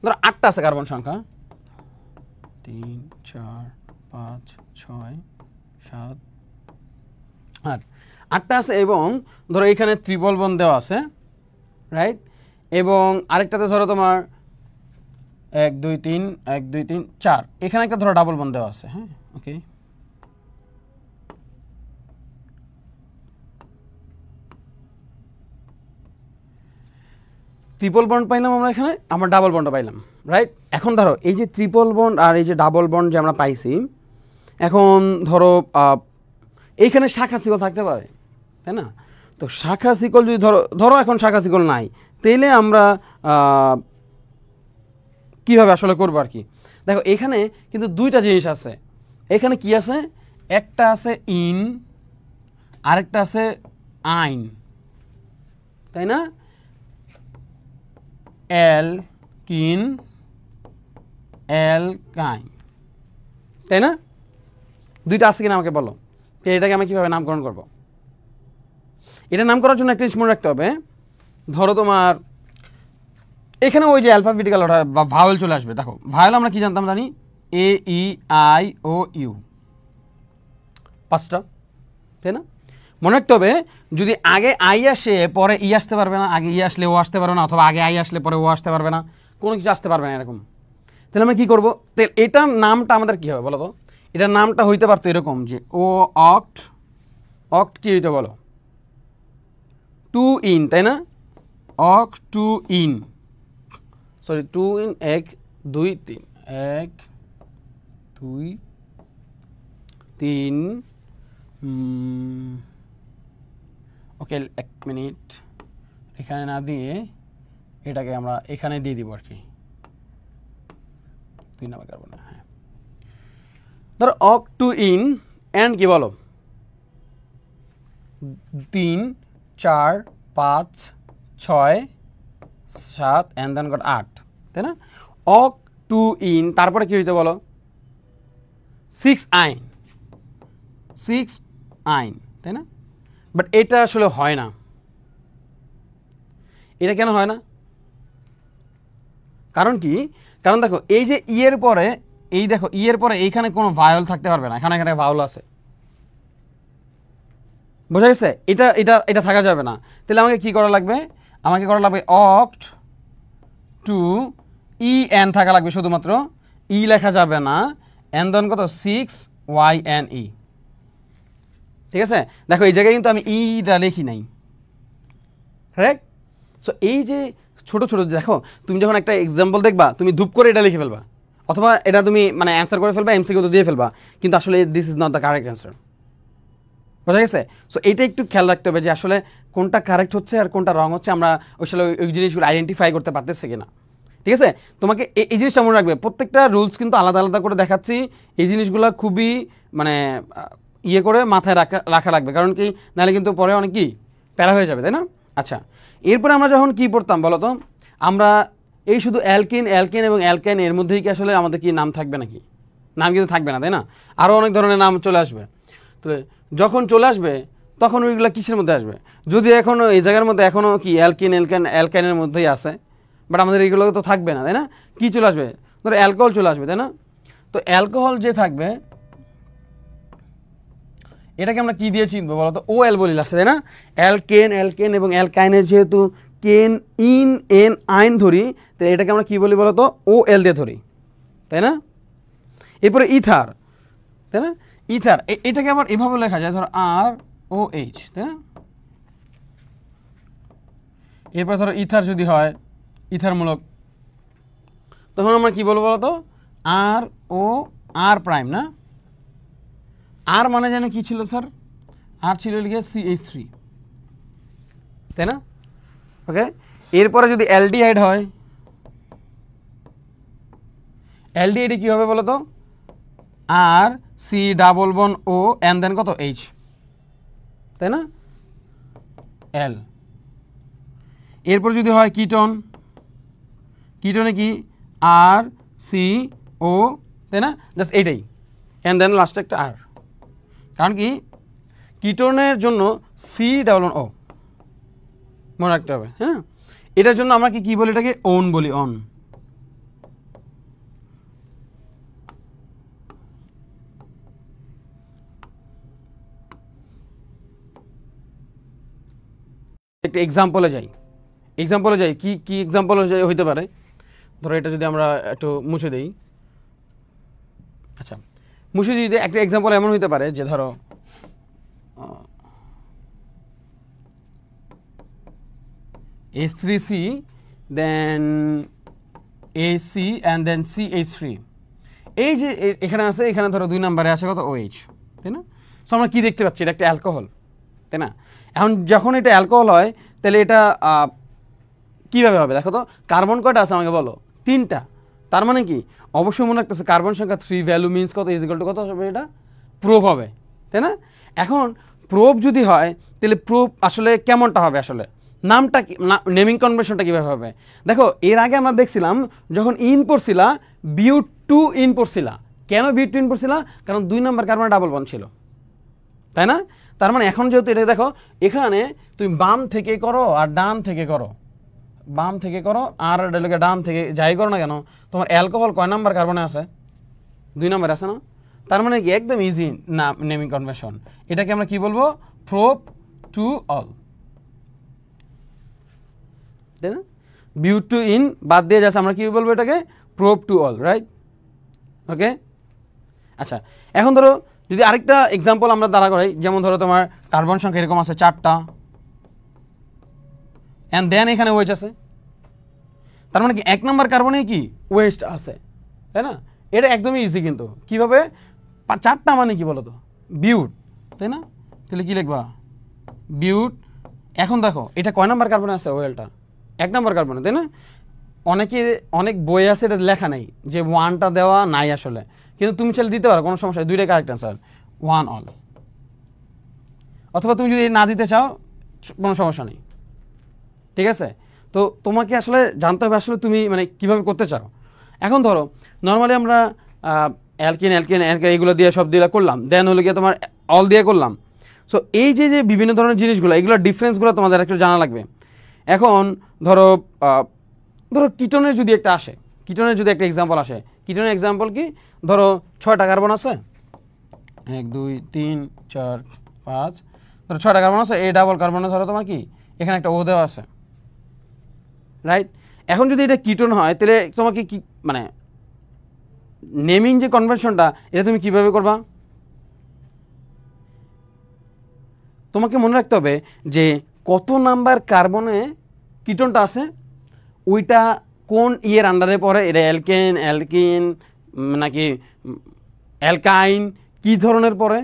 ধরো 8টা আছে কার্বন সংখ্যা, 3 4 5 6 7 8, 8টা আছে এবং ধরো এখানে ট্রিপল বন্ড দেওয়া আছে, রাইট? এবং আরেকটাতে ধরো তোমার 1 2 3 1 2 3 4, এখানে একটা ধরো ডাবল বন্ড দেওয়া আছে। হ্যাঁ, ওকে, ট্রিপল বন্ড পাইলাম আমরা এখানে, আমরা ডাবল বন্ড পাইলাম, রাইট। এখন ধরো এই যে ট্রিপল বন্ড আর এই যে ডাবল বন্ড যে আমরা পাইছি, এখন ধরো এইখানে শাখা শিকল থাকতে পারে, তাই না? তো শাখা শিকল যদি ধরো এখন শাখা শিকল নাই, তাইলে আমরা কীভাবে আসলে করবো আর কি। দেখো এখানে কিন্তু দুইটা জিনিস আছে। এখানে কি আছে, একটা আছে ইন, আরেকটা আছে আইন, তাই না? অ্যালকিন, অ্যালকাইন, তাই না? দুইটা আছে কিনা আমাকে বলো। তো এটাকে আমি কীভাবে নামকরণ করব? এটা নাম করার জন্য একটা জিনিস মনে রাখতে হবে। ধরো তোমার এখানে ওই যে অ্যালফাবেটিক্যাল অর্ডার বা ভাওয়েল চলে আসবে। দেখো ভাওয়েল আমরা কি জানতাম, জানি এ ই আই ও ইউ, 5টা, তাই না? মনে রাখতে হবে যদি আগে আই আসে পরে ই আসতে পারবে না, আগে ই আসলে ও আসতে পারবে না, অথবা আগে আই আসলে পরে ও আসতে পারবে না, কোনো কিছু আসতে পারবে না এরকম। তাহলে আমরা কী করবো? তাহলে এটার নামটা আমাদের কী হবে বলো তো? এটার নামটা হইতে পারতো এরকম যে ও অক্ট, অক্ট কী হইতে বলো? 2 ইন, তাই না? অক্ট 2 in, sorry 2 in 1 2 3, 1 2 3, okay 1 minute, এখানে না দিয়ে এটাকে আমরা এখানে দিয়ে দিব আর কি, 2 নাম্বার কার্বন। হ্যাঁ, ধরো অক 2 ইন অ্যান্ড কি বলো 3 4 5 6 7 অ্যান্ড দেন গট 8, তাই না? অক 2 ইন, তারপরে কি হইতে বলো 6 আইন, 6 আইন, তাই না? বাট এটা আসলে হয় না। এটা কেন হয় না? কারণ কি? কারণ দেখো এই যে ইয়ের পরে, এই দেখো ইয়ের পরে এইখানে কোনো ভাওয়েল থাকতে পারবে না, এখানে এখানে ভাওয়েল আছে, বোঝা গেছে? এটা এটা এটা থাকা যাবে না। তাহলে আমাকে কি করা লাগবে? আমাকে করা লাগবে অক্ট 2 ই এন থাকা লাগবে শুধুমাত্র, ই লেখা যাবে না, এন দেন কত 6 ওয়াই এন ই, ঠিক আছে? দেখো এই জায়গায় কিন্তু আমি ইটা লিখি নাই, রাইট? সো এই যে ছোট ছোট, দেখো তুমি যখন একটা এক্সাম্পল দেখবা তুমি ধূপ করে এটা লিখে ফেলবা, অথবা এটা তুমি মানে অ্যান্সার করে ফেলবা, এমসিকিউ তো দিয়ে ফেলবা, কিন্তু আসলে this is not the correct answer, বোঝা গেছে? সো এইটা একটু খেয়াল রাখতে হবে যে আসলে কোনটা কারেক্ট হচ্ছে আর কোনটা রং হচ্ছে, আমরা আসলে ওই জিনিসগুলো আইডেন্টিফাই করতে পারতেছি কিনা, ঠিক আছে? তোমাকে এই জিনিসটা মনে রাখবে, প্রত্যেকটা রুলস কিন্তু আলাদা আলাদা করে দেখাচ্ছি, এই জিনিসগুলো খুবই মানে ইয়ে করে মাথায় রাখা লাগবে, কারণ কি নাহলে কিন্তু পরে অনেক কি প্যারা হয়ে যাবে, তাই না? আচ্ছা, এরপরে আমরা যখন কি পড়তাম বলো তো, আমরা এই শুধু অ্যালকিন, অ্যালকেন এবং অ্যালকাইন এর মধ্যেই কি আসলে আমাদের কি নাম থাকবে নাকি? নাম কিন্তু থাকবে না, তাই না? আরও অনেক ধরনের নাম চলে আসবে। তো যখন চলে আসবে তখন ওইগুলো কিসের মধ্যে আসবে? যদি এখনও এই জায়গার মধ্যে এখনও কি অ্যালকিন, অ্যালকাইনের মধ্যেই আছে, বাট আমাদের এইগুলো তো থাকবে না, তাই না? কি চলে আসবে? ধরো অ্যালকোহল চলে আসবে, তাই না? তো অ্যালকোহল যে থাকবে এটাকে আমরা কি দিয়ে চিনবো বলো তো? ও এল বলি লাস্টে, তাই না? অ্যালকেন, অ্যালকেন এবং অ্যালকাইনের যেহেতু কেন ইন এন আইন ধরি, তো এটাকে আমরা কি বলি বলো তো? ও এল দিয়ে ধরি, তাই না? এরপরে ইথার, তাই না? ইথার এটাকে আবার এভাবে লেখা যায়, ধরো আর ও এইচ, তাই না? এরপর ধরো ইথার যদি হয় ইথারমূলক, তখন আমরা কি বলবো বলতো? আর ও আর প্রাইম, না? আর মানে যেন কি ছিল স্যার? আর ছিল লিখে CH3, তাই না? ওকে, এরপরে যদি অ্যালডিহাইড হয়, অ্যালডিহাইডে কি হবে বলো তো? আর সি ডাবল বন ও এন দেন কত এইচ, তাই না? এল। এরপর যদি হয় কিটন, কিটনে কি আর সি ও, তাই না? জাস্ট এইটাই, এন দেন লাস্টে একটা আর, কারণ কি কিটনের জন্য সি ডাবল ও মনে রাখতে হবে, হ্যাঁ? এটার জন্য আমরা কি বলি? এটাকে অন বলি, অন। একটা এক্সাম্পলে যাই, কি কি এক্সাম্পল হইতে পারে? ধরো এটা যদি আমরা একটু মুছে দিই, আচ্ছা মুছে যদি একটা এক্সাম্পল এমন হতে পারে যে ধরো H3C then AC and then CH3, এই যে এখানে আছে, এখানে ধরো 2 নম্বরে আছে কত OH, তাই না? সো আমরা কি দেখতে পাচ্ছি, এটা একটা অ্যালকোহল, তাই না? এখন যখন এটা অ্যালকোহল হয় তাহলে এটা কীভাবে হবে দেখো তো, কার্বন কয়টা আছে আমাকে বলো, 3টা। তার মানে কি অবশ্যই মনে রাখতেছে কার্বন সংখ্যা 3 ভ্যালু মিনস কত ইজ ইকুয়াল টু কত হবে, এটা প্রোব হবে, তাই না? এখন প্রোব যদি হয় তাহলে প্রোব আসলে কেমনটা হবে, আসলে নামটা কি, নেমিং কনভেনশনটা কীভাবে হবে দেখো। এর আগে আমরা দেখছিলাম যখন ইন পড়ছিলা বিউট টু ইন পড়ছিলা, কেন বিউট টু ইন পড়ছিলা, কারণ 2 নম্বর কার্বনে ডাবল বন্ড ছিল, তাই না? তার মানে এখন যেহেতু এটা দেখো এখানে তুমি বাম থেকে করো আর ডান থেকে করো, বাম থেকে করো আর ডান থেকে যাই করো না কেন, তোমার অ্যালকোহল কয় নাম্বার কার্বনে আছে, 2 নম্বর আছে না? তার মানে কি একদম ইজি না নেমিং কনভেনশন, এটাকে আমরা কি বলবো, প্রোব টু অল, তাই না? বিউট টু ইন বাদ দিয়ে যাচ্ছে, আমরা কি বলবো এটাকে, প্রোব টু অল, রাইট? ওকে, আচ্ছা এখন ধরো যদি আরেকটা এক্সাম্পল আমরা দাঁড়া করাই, যেমন ধরো তোমার কার্বন সংখ্যা এরকম আছে 4টা অ্যান্ড দেন এখানে ওয়েস্ট আছে, তার মানে কি 1 নম্বর কার্বনে কি ওয়েস্ট আছে, তাই না? এটা একদমই ইজি, কিন্তু কিভাবে, 4টা মানে কি বলো তো, বিউট, তাই না? তাহলে কি লিখবা, বিউট। এখন দেখো এটা কয় নাম্বার কার্বনে আছে, ওয়েলটা 1 নম্বর কার্বনে, তাই না? অনেক বই আছে এটা লেখা নেই যে 1টা দেওয়া নাই আসলে, কিন্তু তুমি চাইলে দিতে পারো, কোনো সমস্যা, 2টাই কারেক্ট অ্যান্সার, 1 অল। অথবা তুমি যদি না দিতে চাও কোনো সমস্যা নেই, ঠিক আছে? তো তোমাকে আসলে জানতে হবে আসলে তুমি মানে কীভাবে করতে চাও। এখন ধরো নর্মালি আমরা অ্যালকিন অ্যালকিন অ্যালকিন এইগুলো দিয়ে সব দিয়ে করলাম, দেন হলো গিয়ে তোমার অল দিয়ে করলাম। সো এই যে যে বিভিন্ন ধরনের জিনিসগুলো, এগুলোর ডিফারেন্সগুলো তোমাদের একটু জানা লাগবে। এখন ধরো কিটোনের যদি একটা আসে, কিটোনের যদি একটা এক্সাম্পল আসে, কিটোনের এক্সাম্পল কি, ধরো 6টা কার্বন আছে, 1 2 3 4 5, ধরো 6টা কার্বন আছে, এই ডাবল কার্বনে ধরো তোমার কি এখানে একটা ও দেওয়া আছে, রাইট? এখন যদি এটা কিটোন হয় তাহলে তোমাকে কি মানে নেমিং যে কনভেনশনটা, এটা তুমি কিভাবে করবা, তোমাকে মনে রাখতে হবে যে কত নাম্বার কার্বনে কিটোনটা আছে, ওইটা কোন ইয়ের আন্ডারে পড়ে, এটা অ্যালকেন অ্যালকিন নাকি অ্যালকাইন, কি ধরনের পড়ে,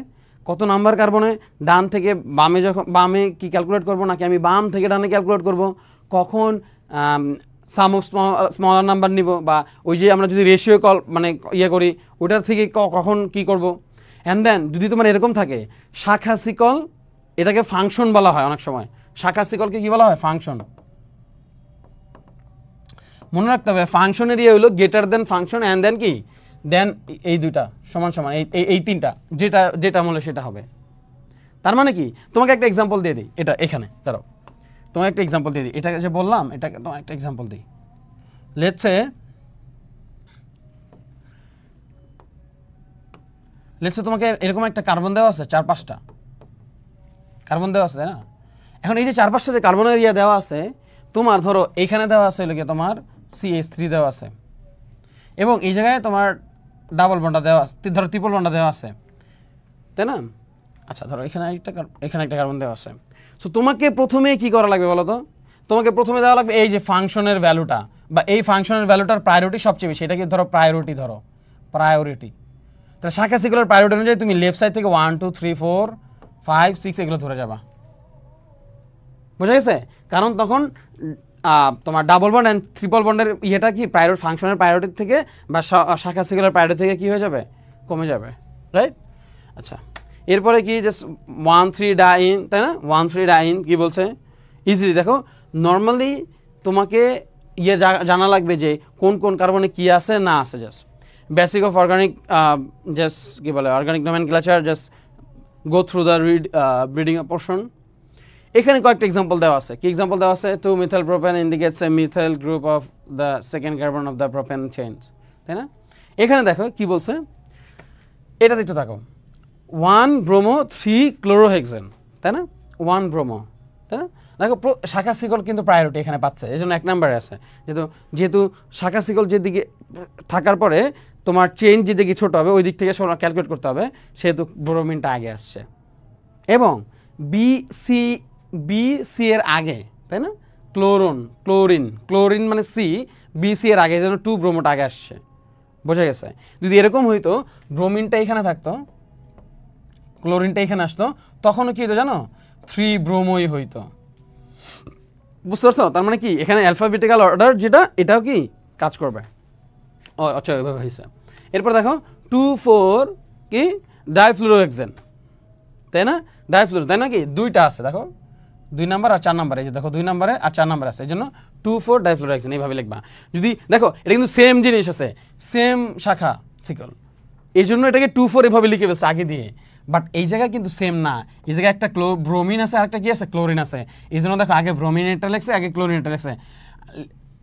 কত নাম্বার কার্বনে, ডান থেকে বামে, যখন বামে কি ক্যালকুলেট করব নাকি আমি বাম থেকে ডানে ক্যালকুলেট করব, কখন সাম অফ স্মলার নাম্বার নিব, বা ওই যে আমরা যদি রেশিও কল মানে ইয়ে করি ওটার থেকে কখন কি করব। অ্যান্ড দেন যদি তোমার এরকম থাকে শাখা সিকল, এটাকে ফাংশন বলা হয় অনেক সময়, শাখা সিকলকে কি বলা হয়, ফাংশন। মনে রাখতে হবে ফাংশনের ইয়ে হলো greater than function and then কি, দেন এই দুইটা সমান সমান, এই 3টা যেটা যেটা বলে সেটা হবে। তার মানে কি, তোমাকে একটা এক্সাম্পল দিয়ে দিই, এটা এখানে দাঁড়াও, তোমাকে একটা এক্সাম্পল দিয়ে দিই, এটা যে বললাম এটাকে তোমার একটা এক্সাম্পল দিই। লেটস সে তোমাকে এরকম একটা কার্বন দেওয়া আছে, 4-5টা কার্বন দেওয়া আছে, তাই না? এখন এই যে 4-5টা যে কার্বনের ইয়ে দেওয়া আছে, তোমার ধরো এইখানে দেওয়া আছে লোকে তোমার CH3 দেওয়া আছে, এবং এই জায়গায় তোমার ডাবল বন্ডটা দেওয়া আছে, ধরো ট্রিপল বন্ডটা দেওয়া আছে, তাই না? আচ্ছা ধরো এখানে একটা কার্বন দেওয়া আছে। সো তোমাকে প্রথমে কি করা লাগবে বলো তো, তোমাকে প্রথমে দেওয়া লাগবে এই যে ফাংশনের ভ্যালুটা, বা এই ফাংশনের ভ্যালুটার প্রায়োরিটি সবচেয়ে বেশি, এটাকে ধরো প্রায়োরিটি, ধরো প্রায়োরিটি। তাহলে শাখা সিকুলার প্রায়োরিটি অনুযায়ী তুমি লেফট সাইড থেকে 1 2 3 4 5 6 এগুলো ধরে যাবা, বুঝা গেছে? কারণ তখন তোমার ডাবল বন্ড অ্যান্ড ট্রিপল বন্ডের ইয়েটা কি প্রায়োরিটি, ফাংশনের প্রায়োরিটি থেকে বা শাখা সিকুলার প্রায়োরিটি থেকে কি হয়ে যাবে, কমে যাবে, রাইট? আচ্ছা এরপরে কি জাস্ট 1 3 ডাইন, তাই না? 1 3 ডাইন কি বলছে, ইজিলি দেখো, নর্মালি তোমাকে ইয়ে জানা লাগবে যে কোন কোন কার্বনে কি আছে না আছে, just basic of organic, just কি বলে organic nomenclature, just go through the breeding portion. এখানে কয়েকটা এক্সাম্পল দেওয়া আছে, কি এক্সাম্পল দেওয়া আছে, 2 methyl propane indicates A methyl group of the second carbon of the propane chain, তাই না? এখানে দেখো কি বলছে, এটা একটু দেখো, 1 ব্রোমো 3 ক্লোরোহেক্সেন, তাই না? 1 ব্রোমো, তাই না? দেখো শাখা শিকল কিন্তু প্রায়োরিটি এখানে পাচ্ছে, এই জন্য 1 নম্বরে আছে। যেহেতু শাখা শিকল যেদিকে থাকার পরে তোমার চেইন যেদিকে ছোট হবে ওই দিক থেকে ক্যালকুলেট করতে হবে, সেহেতু ব্রোমিনটা আগে আসছে। এবং বি সি এর আগে, তাই না? ক্লোরিন মানে সি, বি সি এর আগে, এই জন্য 2 ব্রোমোটা আগে আসছে। বোঝা গেছে? যদি এরকম হইতো ব্রোমিনটা এখানে থাকতো, ক্লোরিনটা এখানে আসতো, তখনও কি হতো জানো? 3 ব্রোমোই হইতো। বুঝতে পারছো? তার মানে কি এখানে অ্যালফাবেটিক্যাল অর্ডার যেটা, এটাও কি কাজ করবে। আচ্ছা, ওইভাবে হয়েছে। এরপর দেখো 2,4 কি ডাইফ্লুরোহেক্সেন, তাই না? ডাইফ্লুরো, তাই না? কি 2টা আছে, দেখো 2 নাম্বার আর 4 নাম্বার, এই যে দেখো 2 নাম্বারে আর 4 নাম্বার আছে, এই জন্য 2,4 ডাইফ্লুরোহেক্সেন এইভাবে লিখবা। যদি দেখো এটা কিন্তু সেম জিনিস আছে, সেম শাখা শিকল, এই জন্য এটাকে 2,4 এভাবে লিখে ফেলছে আগে দিয়ে। বাট এই জায়গায় কিন্তু সেম না, এই জায়গায় একটা ব্রোমিন আছে আর একটা কি আছে? ক্লোরিন আছে। এই জন্য দেখো আগে ব্রোমিনেটটা লেখছে, আগে ক্লোরিনেটটা লেখছে।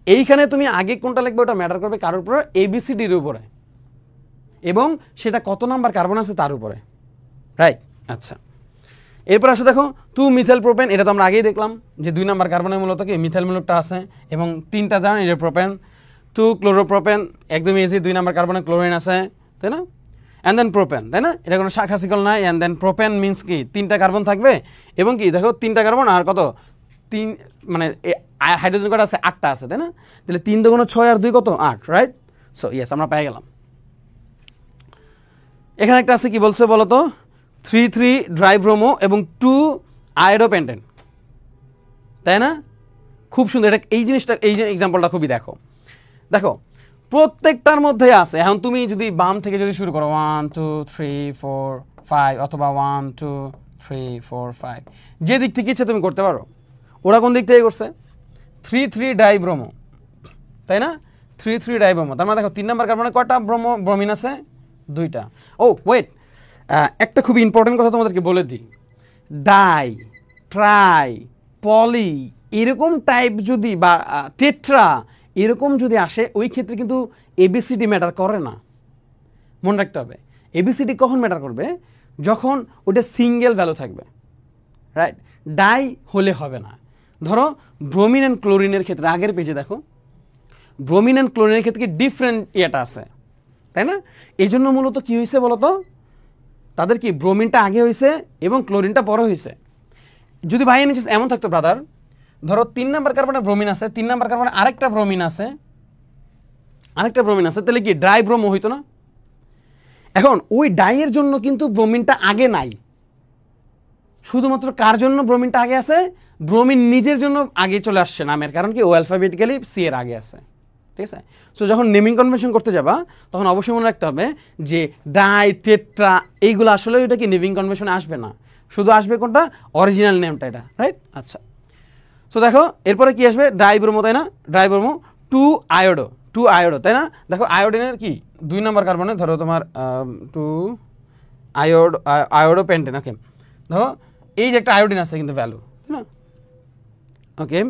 এইখানে তুমি আগে কোনটা লিখবে ওটা ম্যাটার করবে কার উপরে? ABCDর উপরে, এবং সেটা কত নাম্বার কার্বন আছে তার উপরে, রাইট? আচ্ছা, এরপর আসো দেখো 2 মিথাইল প্রোপেন, এটা তো আমরা আগেই দেখলাম যে 2 নাম্বার কার্বনের মূলত কি মিথাইল মূলকটা আছে, এবং 3টা জানেন এই যে প্রোপেন। 2 ক্লোরোপ্রোপেন, একদম ইজি, 2 নাম্বার কার্বনে ক্লোরিন আছে, তাই না? অ্যান্ড দেন প্রোপেন, তাই না? এটা কোনো শাখা শিকল নাই। অ্যান্ড দেন প্রোপেন মিন্স কি 3টা কার্বন থাকবে, এবং কি দেখো 3টা কার্বন আর কত 3, মানে হাইড্রোজেন কটা আছে? 8টা আছে, তাই না? তাহলে 3 × 6 আর 2 কত? 8, রাইট? সো ইয়েস, আমরা পেয়ে গেলাম। এখানে একটা আছে কি বলছে বলো তো? 3,3 ড্রাইব্রোমো এবং 2 আয়োডোপেন্টেন, তাই না? খুব সুন্দর। এটা এই জিনিসটা, এই যে এক্সাম্পলটা খুবই দেখো প্রত্যেকটার মধ্যে আছে। এখন তুমি যদি বাম থেকে যদি শুরু করো 1 2 3 4 5, অথবা 1 2 3 4 5, যে দিক থেকে ইচ্ছে তুমি করতে পারো। ওরা কোন দিক থেকে করছে? 3,3 ডাইব্রোমো, তাই না? 3,3 ডাইব্রোমো, তার মানে দেখো 3 নাম্বার কার্বনে কয়টা ব্রোমিন আছে? 2টা। ও ওয়েট, একটা খুবই ইম্পর্টেন্ট কথা তোমাদেরকে বলে দিই। ডাই, ট্রাই, পলি এরকম টাইপ যদি, বা টেট্রা এরকম যদি আসে, ওই ক্ষেত্রে কিন্তু ABCD ম্যাটার করে না। মনে রাখতে হবে, ABCD কখন ম্যাটার করবে? যখন ওটা সিঙ্গেল ভ্যালু থাকবে, রাইট? ডাই হলে হবে না। ধরো ব্রোমিন অ্যান্ড ক্লোরিনের ক্ষেত্রে, আগের পেজে দেখো, ব্রোমিন অ্যান্ড ক্লোরিনের ক্ষেত্রে কি ডিফারেন্ট ইয়েটা আছে, তাই না? এই জন্য মূলত কি হয়েছে বলতো, তাদের কি ব্রোমিনটা আগে হয়েছে এবং ক্লোরিনটা পরে হয়েছে। যদি ভাই নিচে এমন থাকতো ব্রাদার, ধরো 3 নাম্বার কার্বনে ব্রোমিন আছে, 3 নাম্বার কার্বনে আরেকটা ব্রোমিন আছে, তাহলে কি ড্রাই ব্রোমো হইতো না? এখন ওই ডাইয়ের জন্য কিন্তু ব্রোমিনটা আগে নাই, শুধুমাত্র কার জন্য ব্রোমিনটা আগে আছে? ব্রোমিন নিজের জন্য আগে চলে আসছে নামের, কারণ কি ও অ্যালফাবেটিক্যালি সি এর আগে আছে, ঠিক আছে? সো যখন নেমিং কনভেনশন করতে যাবা তখন অবশ্যই মনে রাখতে হবে যে ডাই, টেট্রা এইগুলো আসলে এটা কি নেমিং কনভেনশনে আসবে না, শুধু আসবে কোনটা? অরিজিনাল নেমটা, এটা, রাইট? আচ্ছা, সো দেখো এরপরে কি আসবে? ডাইব্রোমো, তাই না? ডাইব্রোমো 2 আয়োডো, তাই না? দেখো আয়োডিনের কি 2 নাম্বার কার্বনে, ধরো তোমার 2 আয়োডো পেন্টেন, ওকে? দেখো এই যে একটা আয়োডিন আছে কিন্তু ভ্যালু, তাই না? ওকে,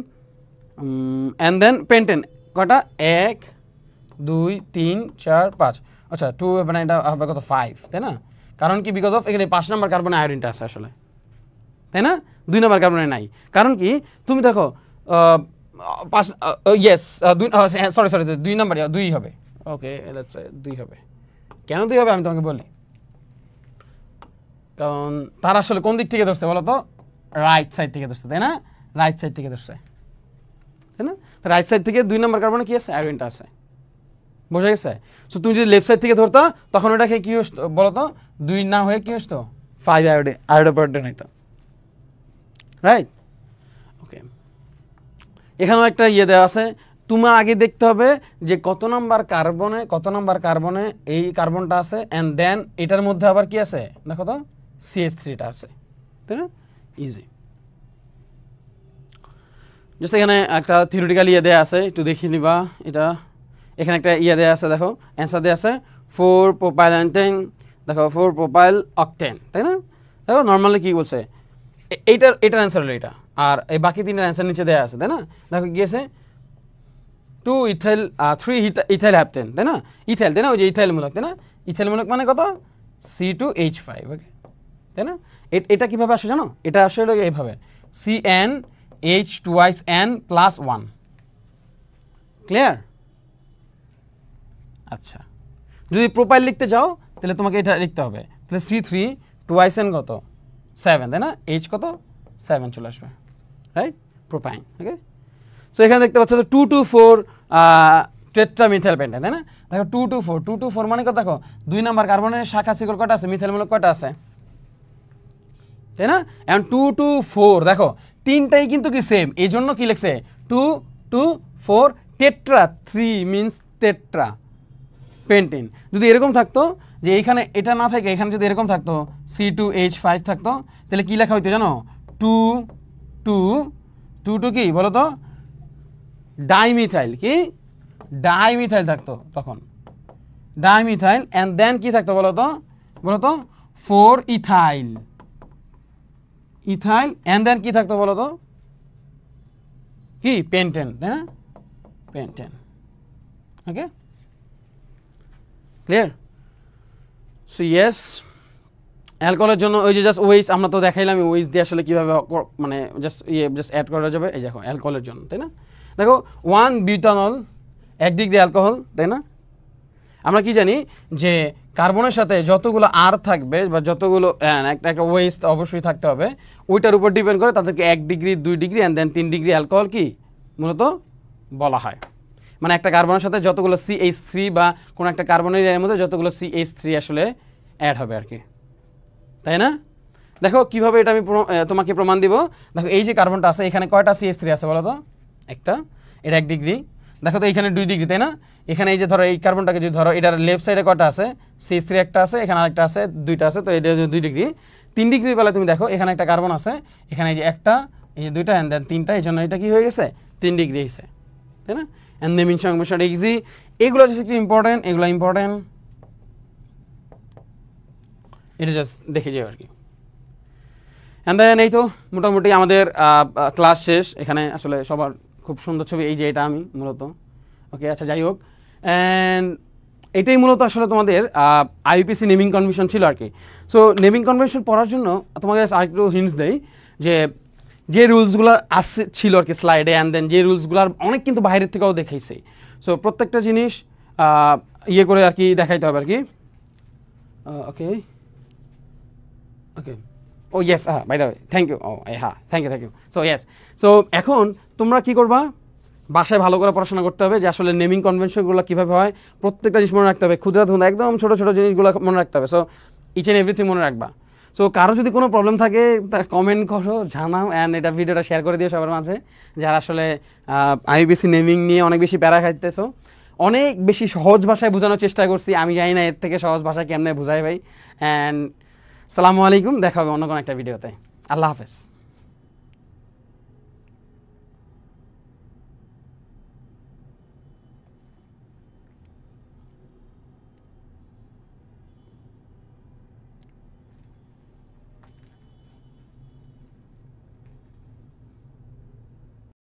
অ্যান্ড দেন পেন্টেন কটা? 1 2 3 4 5, আচ্ছা 2 মানে এটা হবে কত? 5, তাই না? কারণ কি বিকজ অফ এখানে 5 নাম্বার কার্বনে আয়োডিনটা আছে আসলে, তাই না? 2 নাম্বার কার্বনে নাই। কারণ কি তুমি দেখো 5, ইয়েস, সরি 2 নাম্বার 2 হবে, ওকে লেটস সে 2 হবে। কেন 2 হবে আমি তোমাকে বলি। কারণ তার আসলে কোন দিক থেকে ধরছে বলো তো? রাইট সাইড থেকে ধরছে, তাই না? রাইট সাইড থেকে ধরছে, তাই না? রাইট সাইড থেকে 2 নাম্বার কার্বনে কি আছে? আয়োডিনটা আছে। বোঝা গেছে? সো তুমি যদি লেফট সাইড থেকে ধরতা তখন ওটাকে কি হতো বলো তো? 2 না হয়ে কি হতো? 5 আয়োডোপেন্টেন হইতো, রাইট? ওকে, এখানেও একটা ইয়ে দেওয়া আছে, তোমার আগে দেখতে হবে যে কত নাম্বার কার্বনে এই কার্বনটা আছে, অ্যান্ড দেন এটার মধ্যে আবার কি আছে দেখো তো? CH3টা আছে, তাই না? ইজি। জাস্ট এখানে একটা থিওরিটিক্যাল ইয়ে দেওয়া আছে, একটু দেখিয়ে নিবা এটা। এখানে একটা ইয়ে দেওয়া আছে, দেখো অ্যান্সার দেওয়া আছে 4 প্রোপাইল অ্যান্টেন, দেখো 4 প্রোপাইল অকটেন, তাই না? দেখো নর্মালি কি বলছে, এটার অ্যান্সার হলো এটা, আর এই বাকি 3টার অ্যান্সার নিচে দেওয়া আছে, তাই না? দেখো কি আছে? 2 ইথাইল 3 ইথাইল হ্যাপটেন, তাই না? ইথাইল, তাই না? ওই যে ইথাইল মূলক, তাই না? ইথাইল মূলক মানে কত? C2H5, ওকে, তাই না? এটা কিভাবে আসে জানো? এটা আসলে এইভাবে CN H twice N plus 1 clear আচ্ছা যদি প্রোপাইল লিখতে চাও তাহলে তোমাকে এটা লিখতে হবে তাহলে C3 twice N কত 7 তাই না H কত 7 চলে আসবে রাইট প্রোপাইন ওকে সো এখানে দেখতে পাচ্ছ তো 224 টেট্রামিথাইল পেন্টেন তাই না দেখো 224 মানে কত দেখো 2 নাম্বার কার্বনের শাখা সিকল কয়টা আছে মিথাইল মূলক কয়টা আছে তাই না এখন 224 দেখো তিনটাই কিন্তু কি সেম এইজন্য কি লিখছে 224 টেট্রা 3 মিন্স টেট্রা পেন্টেন যদি এরকম থাকতো যে এইখানে এটা না থাকে এখানে যদি এরকম থাকতো C2H5 থাকতো তাহলে কি লেখা হইতো জানো 2 কি বলো তো ডাইমিথাইল কি ডাইমিথাইল থাকতো তখন ডাইমিথাইল এন্ড দেন কি থাকতো বলো তো 4 ইথাইল এন্ড দেন কি থাকতো বলো তো কি পেন্টেন তাই না pentane okay clear so yes অ্যালকোহলের জন্য ওই যে জাস্ট ওয়েস আমরা তো দেখাইলাম ওয়েস দিয়ে আসলে কীভাবে মানে জাস্ট অ্যাড করা যাবে এই দেখো অ্যালকোহলের জন্য তাই না দেখো 1 বিউটানল 1 ডিগ্রি অ্যালকোহল তাই না আমরা কি জানি যে কার্বনের সাথে যতগুলো আর থাকবে বা যতগুলো একটা ওয়েস অবশ্যই থাকতে হবে ওইটার উপর ডিপেন্ড করে তাদেরকে 1 degree 2 degree and then 3 degree alcohol কি মূলত বলা হয় মানে একটা কার্বনের সাথে যতগুলো CH3 বা কোনো একটা কার্বনের এর মধ্যে যতগুলো CH3 আসলে অ্যাড হবে আর কি তাই না দেখো কিভাবে এটা আমি তোমাকে প্রমাণ দিব দেখো এই যে কার্বনটা আছে এখানে কয়টা CH3 আছে বলো তো একটা এটা 1 ডিগ্রি দেখো তো এখানে 2 ডিগ্রি তাই না এখানে এই যে ধরো এই কার্বনটাকে যদি ধরো এটার লেফট সাইডে কয়টা আছে CH3 একটা আছে এখানে আরেকটা আছে দুইটা আছে তো এটা 2 ডিগ্রি 3 ডিগ্রির বেলা তুমি দেখো এখানে একটা কার্বন আছে এখানে এই যে একটা এই যে দুইটা এন্ড দেন তিনটা এই জন্য এটা কি হয়ে গেছে 3 ডিগ্রি হয়েছে তাই না এন্ড নেমিং সংমিশ্রণ ইজি এগুলো হচ্ছে কি ইম্পর্টেন্ট এগুলো ইম্পর্টেন্ট এটা জাস্ট দেখে যাও আর কি এন্ড দেন এই তো মোটামুটি আমাদের ক্লাস শেষ এখানে আসলে সবার খুব সুন্দর ছবি এই যে এটা আমি মূলত ওকে আচ্ছা যাই হোক অ্যান্ড এটাই মূলত আসলে তোমাদের আইপিসি নেমিং কনভেনশন ছিল আর কি সো নেমিং কনভেনশন পড়ার জন্য তোমাকে আরেকটু হিন্টস দেই যে রুলসগুলো আসছে ছিল আর কি স্লাইডে অ্যান্ড দেন যে রুলসগুলোর অনেক কিন্তু বাইরের থেকেও দেখাইছে সো প্রত্যেকটা জিনিস ইয়ে করে আর কি দেখাইতে হবে আর কি okay okay oh yes by the way thank you oh হ্যাঁ thank you so yes so এখন তোমরা কি করবা বাসায় ভালো করে পড়াশোনা করতে হবে যে আসলে নেমিং কনভেনশনগুলো কীভাবে হয় প্রত্যেকটা জিনিস মনে রাখতে হবে ক্ষুদ্র একদম ছোটো ছোটো জিনিসগুলো মনে রাখতে হবে সো ইচ অ্যান্ড এভরিথিং মনে রাখবা সো কারো যদি কোনো প্রবলেম থাকে তা কমেন্ট করো জানাও অ্যান্ড এটা ভিডিওটা শেয়ার করে দিও সবার মাঝে যারা আসলে আইবিসি নেমিং নিয়ে অনেক বেশি প্যারা খাইতেছো অনেক বেশি সহজ ভাষায় বোঝানোর চেষ্টা করছি আমি জানি না এর থেকে সহজ ভাষায় কেমনে বোঝাই ভাই অ্যান্ড সালামু আলাইকুম দেখা হবে অন্য কোনো একটা ভিডিওতে আল্লাহ হাফেজ